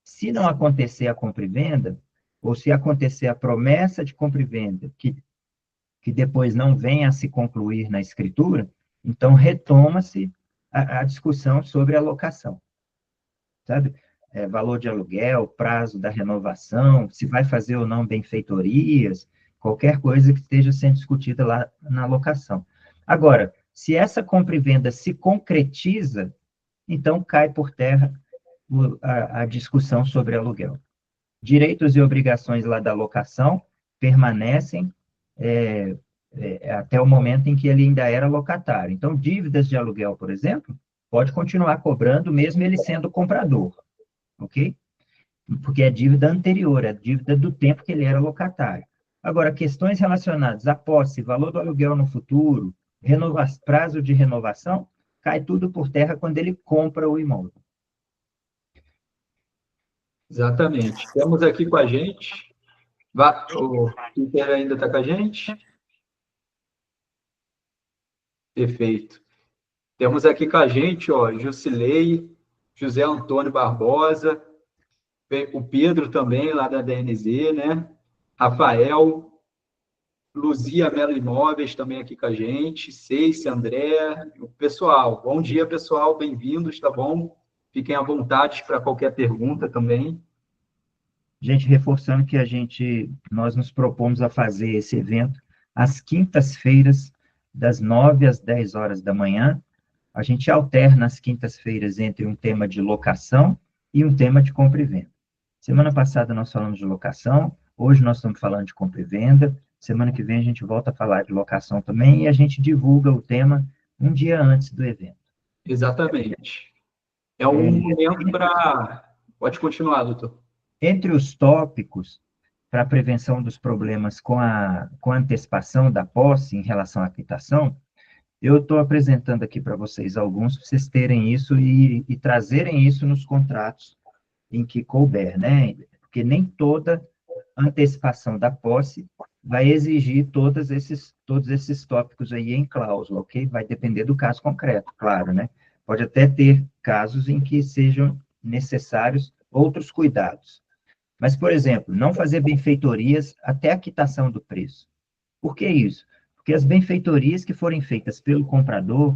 Se não acontecer a compra e venda, ou se acontecer a promessa de compra e venda, que depois não venha a se concluir na escritura, então retoma-se a discussão sobre a locação, sabe? Valor de aluguel, prazo da renovação, se vai fazer ou não benfeitorias, qualquer coisa que esteja sendo discutida lá na locação. Agora, se essa compra e venda se concretiza, então cai por terra a discussão sobre aluguel. Direitos e obrigações lá da locação permanecem até o momento em que ele ainda era locatário. Então, dívidas de aluguel, por exemplo, pode continuar cobrando mesmo ele sendo comprador, ok? Porque é dívida anterior, é dívida do tempo que ele era locatário. Agora, questões relacionadas à posse, valor do aluguel no futuro, prazo de renovação, cai tudo por terra quando ele compra o imóvel. Exatamente. Temos aqui com a gente, o Peter ainda está com a gente? Perfeito. Temos aqui com a gente, ó, Jusilei, José Antônio Barbosa, o Pedro também, lá da DNZ, né? Rafael, Luzia Melo Imóveis também aqui com a gente, Ceice, André, o pessoal. Bom dia, pessoal, bem-vindos, tá bom? Fiquem à vontade para qualquer pergunta também. Gente, reforçando que nós nos propomos a fazer esse evento às quintas-feiras, das 9 às 10 horas da manhã. A gente alterna as quintas-feiras entre um tema de locação e um tema de compra e venda. Semana passada nós falamos de locação, hoje nós estamos falando de compra e venda, semana que vem a gente volta a falar de locação também e a gente divulga o tema um dia antes do evento. Exatamente. É um momento para... Pode continuar, doutor. Entre os tópicos para a prevenção dos problemas com a antecipação da posse em relação à quitação, eu estou apresentando aqui para vocês alguns, para vocês terem isso e trazerem isso nos contratos em que couber, né? Porque nem toda antecipação da posse vai exigir todos esses tópicos aí em cláusula, ok? Vai depender do caso concreto, claro, né? Pode até ter casos em que sejam necessários outros cuidados. Mas, por exemplo, não fazer benfeitorias até a quitação do preço. Por que isso? Porque as benfeitorias que forem feitas pelo comprador,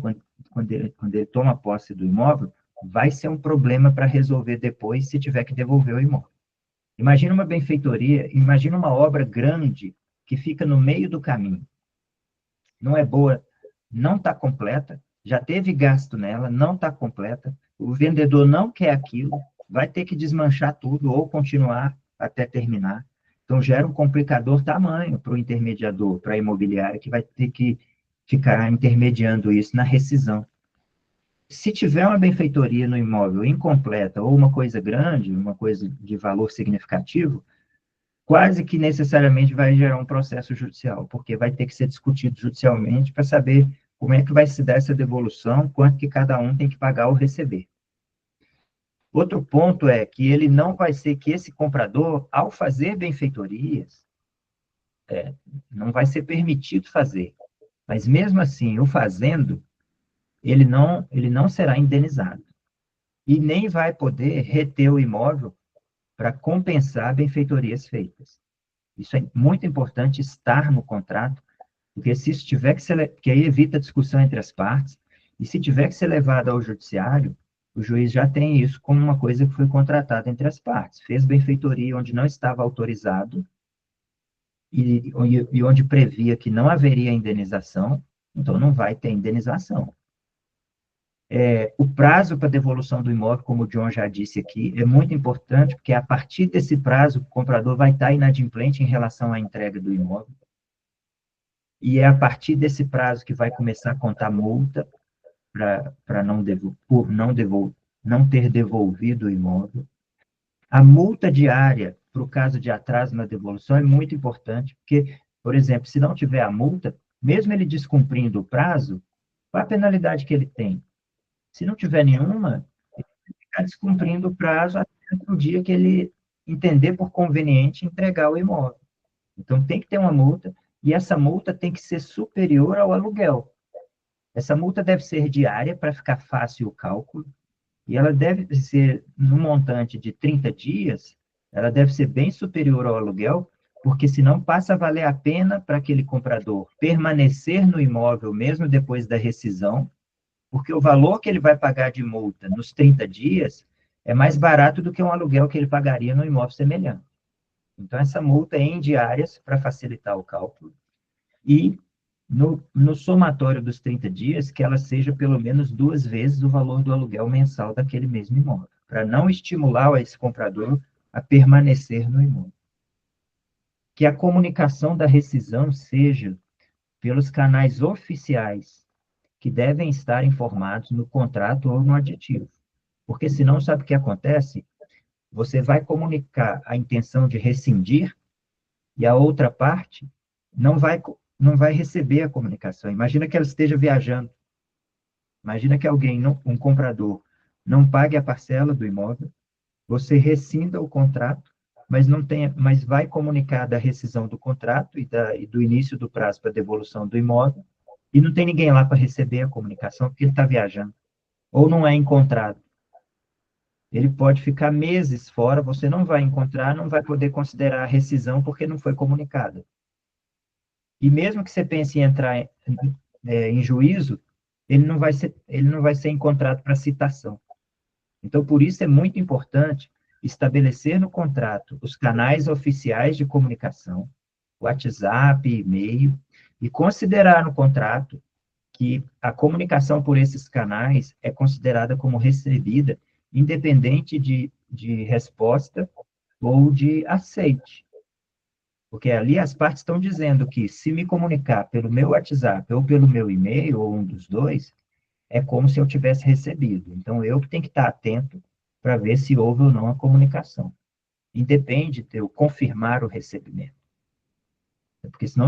quando ele toma posse do imóvel, vai ser um problema para resolver depois se tiver que devolver o imóvel. Imagina uma benfeitoria, imagina uma obra grande que fica no meio do caminho. Não é boa, não está completa, já teve gasto nela, não está completa, o vendedor não quer aquilo, vai ter que desmanchar tudo ou continuar até terminar. Então, gera um complicador tamanho para o intermediador, para a imobiliária, que vai ter que ficar intermediando isso na rescisão. Se tiver uma benfeitoria no imóvel incompleta ou uma coisa grande, uma coisa de valor significativo, quase que necessariamente vai gerar um processo judicial, porque vai ter que ser discutido judicialmente para saber como é que vai se dar essa devolução, quanto que cada um tem que pagar ou receber. Outro ponto é que ele não vai ser que esse comprador, ao fazer benfeitorias, não vai ser permitido fazer. Mas mesmo assim, o fazendo, ele não será indenizado. e nem vai poder reter o imóvel para compensar benfeitorias feitas. Isso é muito importante estar no contrato, porque se isso tiver que ser, que aí evita discussão entre as partes, e se tiver que ser levado ao judiciário, o juiz já tem isso como uma coisa que foi contratada entre as partes. Fez benfeitoria onde não estava autorizado e onde previa que não haveria indenização, então não vai ter indenização. O prazo para devolução do imóvel, como o John já disse aqui, é muito importante, porque a partir desse prazo, o comprador vai estar inadimplente em relação à entrega do imóvel, e é a partir desse prazo que vai começar a contar multa para não ter devolvido o imóvel. A multa diária, para o caso de atraso na devolução, é muito importante, porque, por exemplo, se não tiver a multa, mesmo ele descumprindo o prazo, qual a penalidade que ele tem? Se não tiver nenhuma, ele vai ficar descumprindo o prazo até o dia que ele entender por conveniente entregar o imóvel. Então, tem que ter uma multa, e essa multa tem que ser superior ao aluguel. Essa multa deve ser diária, para ficar fácil o cálculo, e ela deve ser, no montante de 30 dias, ela deve ser bem superior ao aluguel, porque senão passa a valer a pena para aquele comprador permanecer no imóvel mesmo depois da rescisão, porque o valor que ele vai pagar de multa nos 30 dias é mais barato do que um aluguel que ele pagaria no imóvel semelhante. Então, essa multa é em diárias para facilitar o cálculo, e no somatório dos 30 dias, que ela seja pelo menos 2 vezes o valor do aluguel mensal daquele mesmo imóvel, para não estimular esse comprador a permanecer no imóvel. Que a comunicação da rescisão seja pelos canais oficiais, que devem estar informados no contrato ou no aditivo. Porque senão, sabe o que acontece? Você vai comunicar a intenção de rescindir e a outra parte não vai receber a comunicação. Imagina que ela esteja viajando. Imagina que um comprador, não pague a parcela do imóvel, você rescinda o contrato, mas vai comunicar da rescisão do contrato e do início do prazo para devolução do imóvel, e não tem ninguém lá para receber a comunicação, porque ele está viajando, ou não é encontrado. Ele pode ficar meses fora, você não vai encontrar, não vai poder considerar a rescisão porque não foi comunicada. E mesmo que você pense em entrar em juízo, ele não vai ser encontrado para citação. Então, por isso é muito importante estabelecer no contrato os canais oficiais de comunicação, WhatsApp, e-mail, e considerar no contrato que a comunicação por esses canais é considerada como recebida, independente de resposta ou de aceite. Porque ali as partes estão dizendo que, se me comunicar pelo meu WhatsApp ou pelo meu e-mail, ou um dos dois, é como se eu tivesse recebido. Então, eu que tenho que estar atento para ver se houve ou não a comunicação. Independe de eu confirmar o recebimento. Porque senão,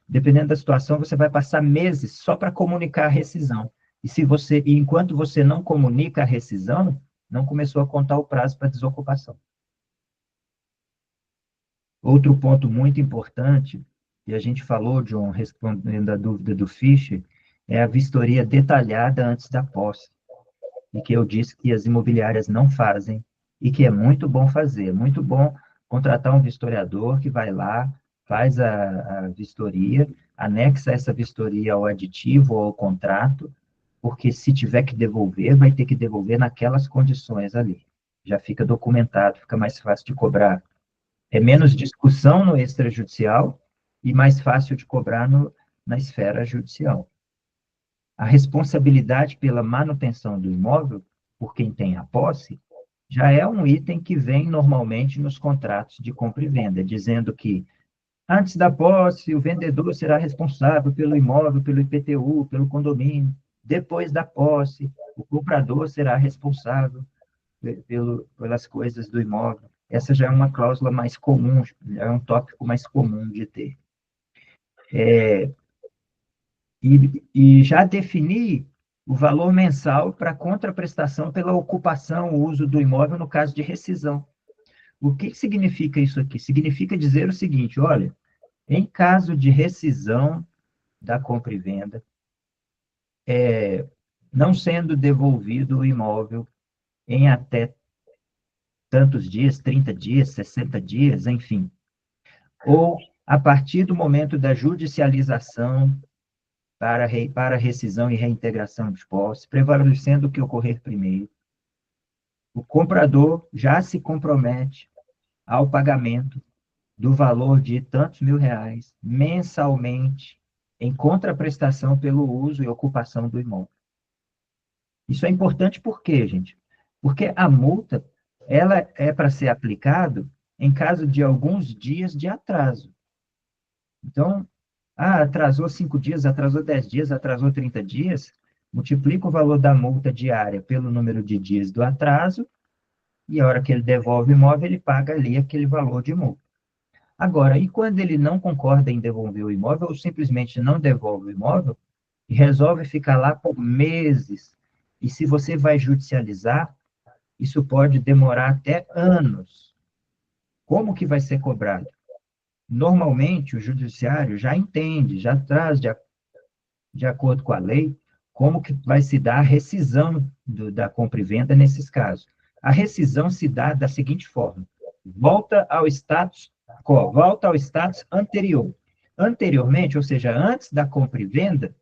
dependendo da situação, você vai passar meses só para comunicar a rescisão. E enquanto você não comunica a rescisão, não começou a contar o prazo para desocupação. Outro ponto muito importante, e a gente falou, John, respondendo a dúvida do Fischer, é a vistoria detalhada antes da posse, e que eu disse que as imobiliárias não fazem, e que é muito bom fazer. É muito bom contratar um vistoriador que vai lá, faz a vistoria, anexa essa vistoria ao aditivo ou ao contrato, porque se tiver que devolver, vai ter que devolver naquelas condições ali. Já fica documentado, fica mais fácil de cobrar. É menos discussão no extrajudicial e mais fácil de cobrar na esfera judicial. A responsabilidade pela manutenção do imóvel, por quem tem a posse, já é um item que vem normalmente nos contratos de compra e venda, dizendo que, antes da posse, o vendedor será responsável pelo imóvel, pelo IPTU, pelo condomínio. Depois da posse, o comprador será responsável pelas coisas do imóvel. Essa já é uma cláusula mais comum, é um tópico mais comum de ter. E já definir o valor mensal para contraprestação pela ocupação, o uso do imóvel no caso de rescisão. O que significa isso aqui? Significa dizer o seguinte, olha, em caso de rescisão da compra e venda, não sendo devolvido o imóvel em até tantos dias, 30 dias, 60 dias, enfim. Ou a partir do momento da judicialização para rescisão e reintegração de posse, prevalecendo o que ocorrer primeiro, o comprador já se compromete ao pagamento do valor de tantos mil reais mensalmente em contraprestação pelo uso e ocupação do imóvel. Isso é importante por quê, gente? Porque a multa, ela é para ser aplicada em caso de alguns dias de atraso. Então, atrasou 5 dias, atrasou 10 dias, atrasou 30 dias, multiplica o valor da multa diária pelo número de dias do atraso, e a hora que ele devolve o imóvel, ele paga ali aquele valor de multa. Agora, e quando ele não concorda em devolver o imóvel, ou simplesmente não devolve o imóvel, e resolve ficar lá por meses, e se você vai judicializar, isso pode demorar até anos. Como que vai ser cobrado? Normalmente, o judiciário já entende, já traz de acordo com a lei, como que vai se dar a rescisão da compra e venda nesses casos. A rescisão se dá da seguinte forma: volta ao status quo, volta ao status anterior. Anteriormente, ou seja, antes da compra e venda,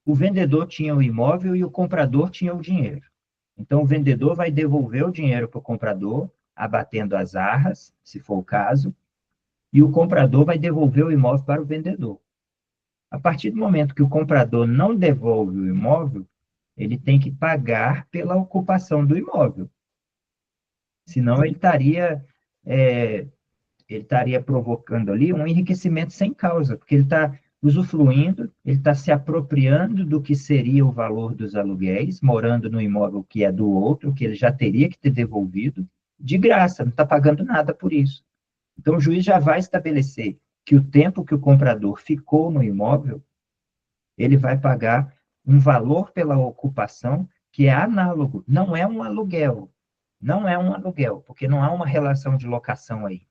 o vendedor tinha o imóvel e o comprador tinha o dinheiro. Então, o vendedor vai devolver o dinheiro para o comprador, abatendo as arras, se for o caso, e o comprador vai devolver o imóvel para o vendedor. A partir do momento que o comprador não devolve o imóvel, ele tem que pagar pela ocupação do imóvel. Senão, ele estaria provocando ali um enriquecimento sem causa, porque ele está usufruindo, ele está se apropriando do que seria o valor dos aluguéis, morando no imóvel que é do outro, que ele já teria que ter devolvido, de graça, não está pagando nada por isso. Então, o juiz já vai estabelecer que o tempo que o comprador ficou no imóvel, ele vai pagar um valor pela ocupação que é análogo, não é um aluguel. Não é um aluguel, porque não há uma relação de locação aí.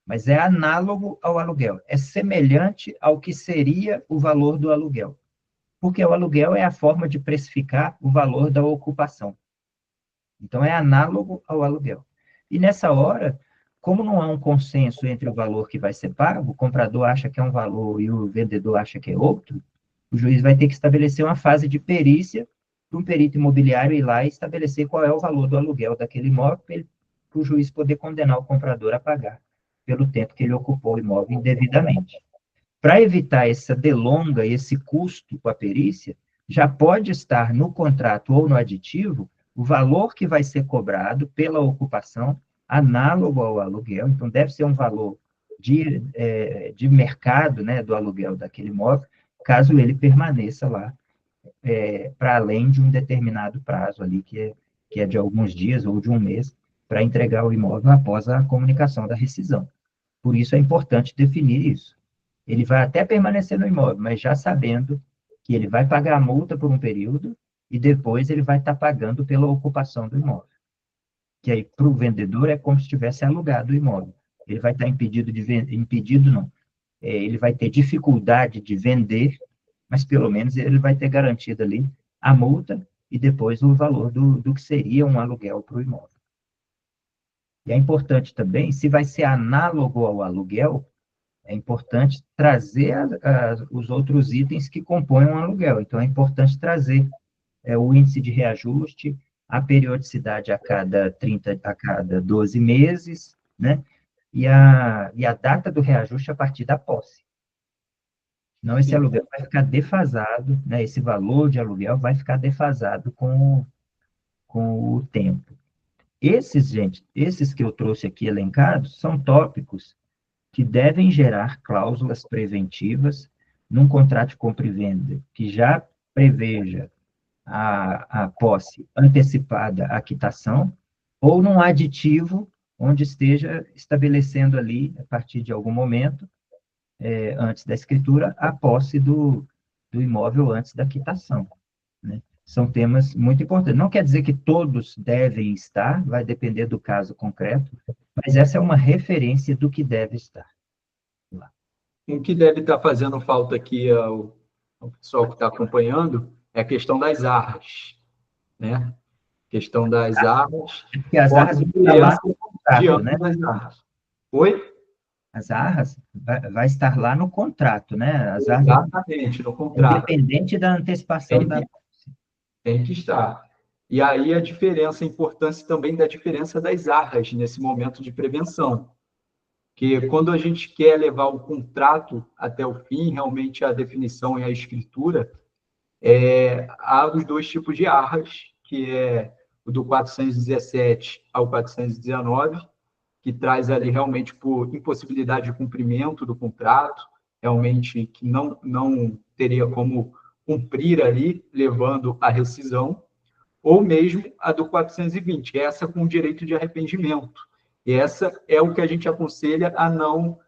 Mas é análogo ao aluguel. É semelhante ao que seria o valor do aluguel. Porque o aluguel é a forma de precificar o valor da ocupação. Então, é análogo ao aluguel. E nessa hora, como não há um consenso entre o valor que vai ser pago, o comprador acha que é um valor e o vendedor acha que é outro, o juiz vai ter que estabelecer uma fase de perícia para um perito imobiliário ir lá e estabelecer qual é o valor do aluguel daquele imóvel para o juiz poder condenar o comprador a pagar pelo tempo que ele ocupou o imóvel indevidamente. Para evitar essa delonga e esse custo com a perícia, já pode estar no contrato ou no aditivo o valor que vai ser cobrado pela ocupação, análogo ao aluguel, então deve ser um valor de mercado, né, do aluguel daquele imóvel, caso ele permaneça lá para além de um determinado prazo ali, que é de alguns dias ou de um mês, para entregar o imóvel após a comunicação da rescisão. Por isso é importante definir isso. Ele vai até permanecer no imóvel, mas já sabendo que ele vai pagar a multa por um período e depois ele vai estar pagando pela ocupação do imóvel. Que aí, para o vendedor, é como se tivesse alugado o imóvel. Ele vai estar impedido de vender, impedido não. Ele vai ter dificuldade de vender, mas pelo menos ele vai ter garantido ali a multa e depois o valor do que seria um aluguel para o imóvel. E é importante também, se vai ser análogo ao aluguel, é importante trazer os outros itens que compõem um aluguel. Então, é importante trazer o índice de reajuste, a periodicidade a cada 12 meses, né? E a data do reajuste a partir da posse. Senão, esse aluguel vai ficar defasado, né? Esse valor de aluguel vai ficar defasado com o tempo. Esses que eu trouxe aqui elencados são tópicos que devem gerar cláusulas preventivas num contrato de compra e venda que já preveja a posse antecipada à quitação, ou num aditivo onde esteja estabelecendo ali, a partir de algum momento, antes da escritura, a posse do imóvel antes da quitação, né? São temas muito importantes. Não quer dizer que todos devem estar, vai depender do caso concreto, mas essa é uma referência do que deve estar lá. O que deve estar fazendo falta aqui ao pessoal que está acompanhando é a questão das arras, né? Questão das arras. Porque as arras vão estar lá no contrato, né? Das arras. Oi? As arras vai estar lá no contrato, né? As arras, Exatamente, no contrato. independente da antecipação da... Tem que estar. E aí a diferença, a importância também da diferença das arras nesse momento de prevenção. Que quando a gente quer levar o contrato até o fim, realmente a definição e a escritura, há os dois tipos de arras, que é o do 417 ao 419, que traz ali realmente por impossibilidade de cumprimento do contrato, realmente que não teria como cumprir ali, levando à rescisão, ou mesmo a do 420, essa com direito de arrependimento. E essa é o que a gente aconselha a não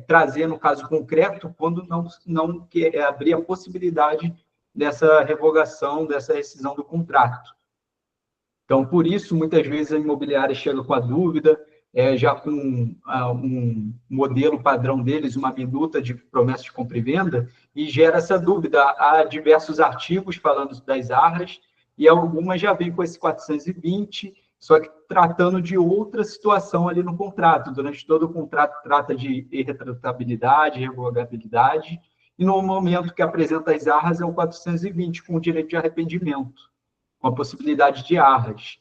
trazer no caso concreto, quando não abrir a possibilidade dessa revogação, dessa rescisão do contrato. Então, por isso, muitas vezes a imobiliária chega com a dúvida, já com um modelo padrão deles, uma minuta de promessa de compra e venda, e gera essa dúvida. Há diversos artigos falando das arras, e algumas já vêm com esse 420, só que tratando de outra situação ali no contrato. Durante todo o contrato trata de irretratabilidade, revogabilidade, e no momento que apresenta as arras é o 420, com o direito de arrependimento, com a possibilidade de arras.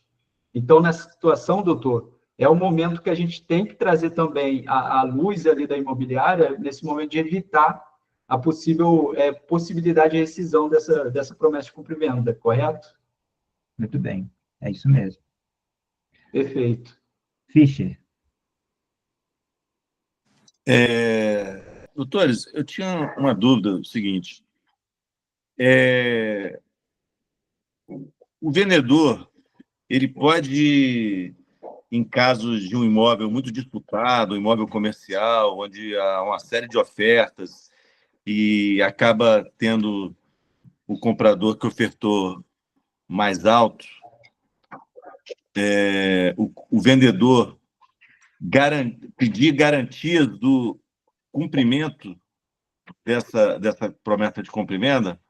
Então, nessa situação, doutor, é o momento que a gente tem que trazer também a luz ali da imobiliária, nesse momento de evitar a possível possibilidade de rescisão dessa promessa de compra e venda, correto? Muito bem, é isso mesmo. Perfeito. Fischer. Doutores, eu tinha uma dúvida, o seguinte. O vendedor, ele pode, em casos de um imóvel muito disputado, um imóvel comercial, onde há uma série de ofertas e acaba tendo o comprador que ofertou mais alto, o vendedor pedir garantias do cumprimento dessa promessa de compra e venda?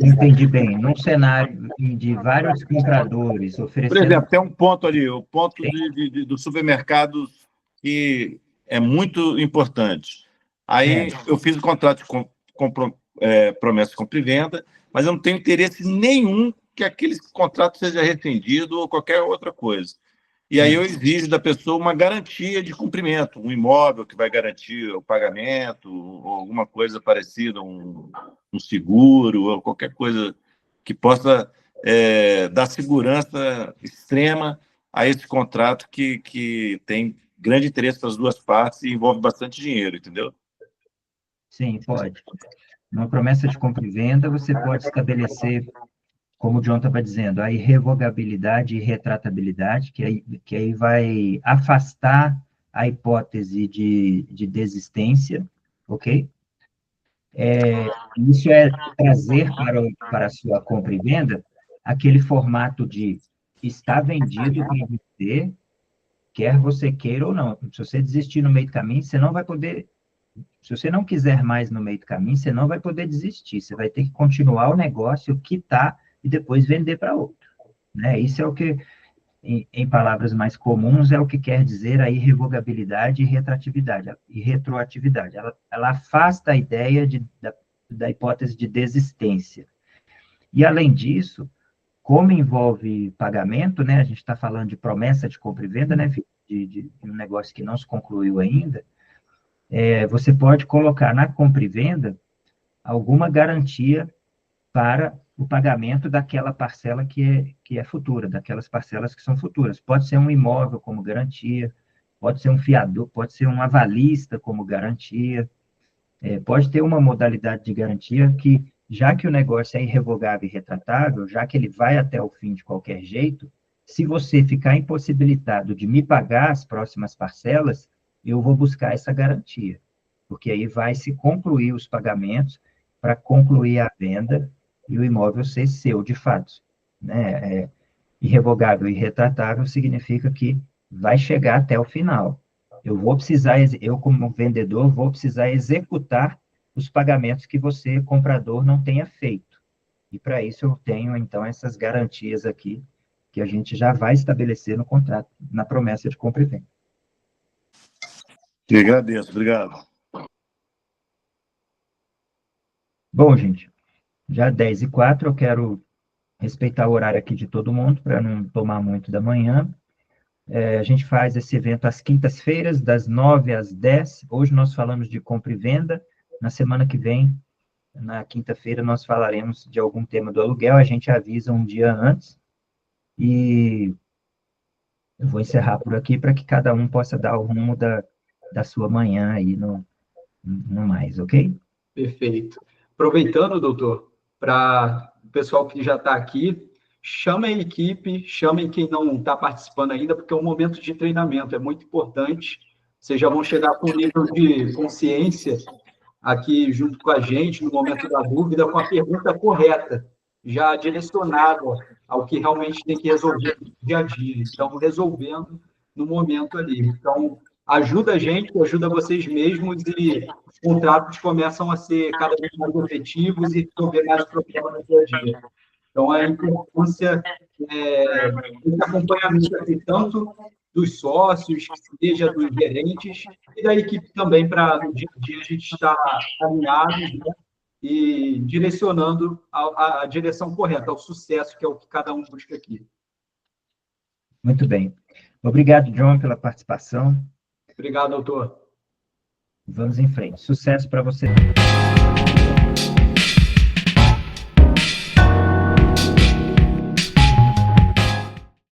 Entendi bem. Num cenário de vários compradores oferecendo... Por exemplo, tem um ponto ali, o ponto do supermercado, que é muito importante. Aí eu fiz o contrato de promessa de compra e venda, mas eu não tenho interesse nenhum que aquele contrato seja rescindido ou qualquer outra coisa. E aí eu exijo da pessoa uma garantia de cumprimento, um imóvel que vai garantir o pagamento, ou alguma coisa parecida, um seguro, ou qualquer coisa que possa dar segurança extrema a esse contrato que tem grande interesse para as duas partes e envolve bastante dinheiro, entendeu? Sim, pode. Numa promessa de compra e venda, você pode estabelecer, como o John estava dizendo, a irrevogabilidade e retratabilidade, que aí vai afastar a hipótese de desistência, ok? Isso é trazer para a sua compra e venda aquele formato de está vendido para você, quer você queira ou não. Se você desistir no meio do caminho, você não vai poder... Se você não quiser mais no meio do caminho, você não vai poder desistir. Você vai ter que continuar o negócio, quitar e depois vender para outro. Né? Isso é o que, em palavras mais comuns, é o que quer dizer a irrevogabilidade e retroatividade. Ela afasta a ideia da hipótese de desistência. E, além disso, como envolve pagamento, né? A gente está falando de promessa de compra e venda, né? de um negócio que não se concluiu ainda, você pode colocar na compra e venda alguma garantia para o pagamento daquela parcela que é futura, daquelas parcelas que são futuras. Pode ser um imóvel como garantia, pode ser um fiador, pode ser um avalista como garantia, pode ter uma modalidade de garantia que, já que o negócio é irrevogável e retratável, já que ele vai até o fim de qualquer jeito, se você ficar impossibilitado de me pagar as próximas parcelas, eu vou buscar essa garantia, porque aí vai se concluir os pagamentos para concluir a venda e o imóvel ser seu, de fato. Né? Irrevogável e retratável significa que vai chegar até o final. Eu como vendedor, vou precisar executar os pagamentos que você, comprador, não tenha feito. E para isso eu tenho, então, essas garantias aqui, que a gente já vai estabelecer no contrato, na promessa de compra e venda. Te agradeço, obrigado. Bom, gente, já 10h04, eu quero respeitar o horário aqui de todo mundo, para não tomar muito da manhã. A gente faz esse evento às quintas-feiras, das 9 às 10. Hoje nós falamos de compra e venda. Na semana que vem, na quinta-feira, nós falaremos de algum tema do aluguel. A gente avisa um dia antes. E eu vou encerrar por aqui para que cada um possa dar o rumo da sua manhã aí no mais, ok? Perfeito. Aproveitando, doutor, para o pessoal que já está aqui, chamem a equipe, chamem quem não está participando ainda, porque é um momento de treinamento, é muito importante. Vocês já vão chegar com um nível de consciência aqui junto com a gente, no momento da dúvida, com a pergunta correta, já direcionada ao que realmente tem que resolver no dia a dia. Então, resolvendo no momento ali. Então, ajuda a gente, ajuda vocês mesmos e os contratos começam a ser cada vez mais efetivos e resolver mais problemas no dia a dia. Então, a importância desse acompanhamento aqui, tanto dos sócios, que seja dos gerentes, e da equipe também, para no dia a dia a gente estar alinhado, né, e direcionando a direção correta, ao sucesso, que é o que cada um busca aqui. Muito bem. Obrigado, John, pela participação. Obrigado, doutor. Vamos em frente. Sucesso para você.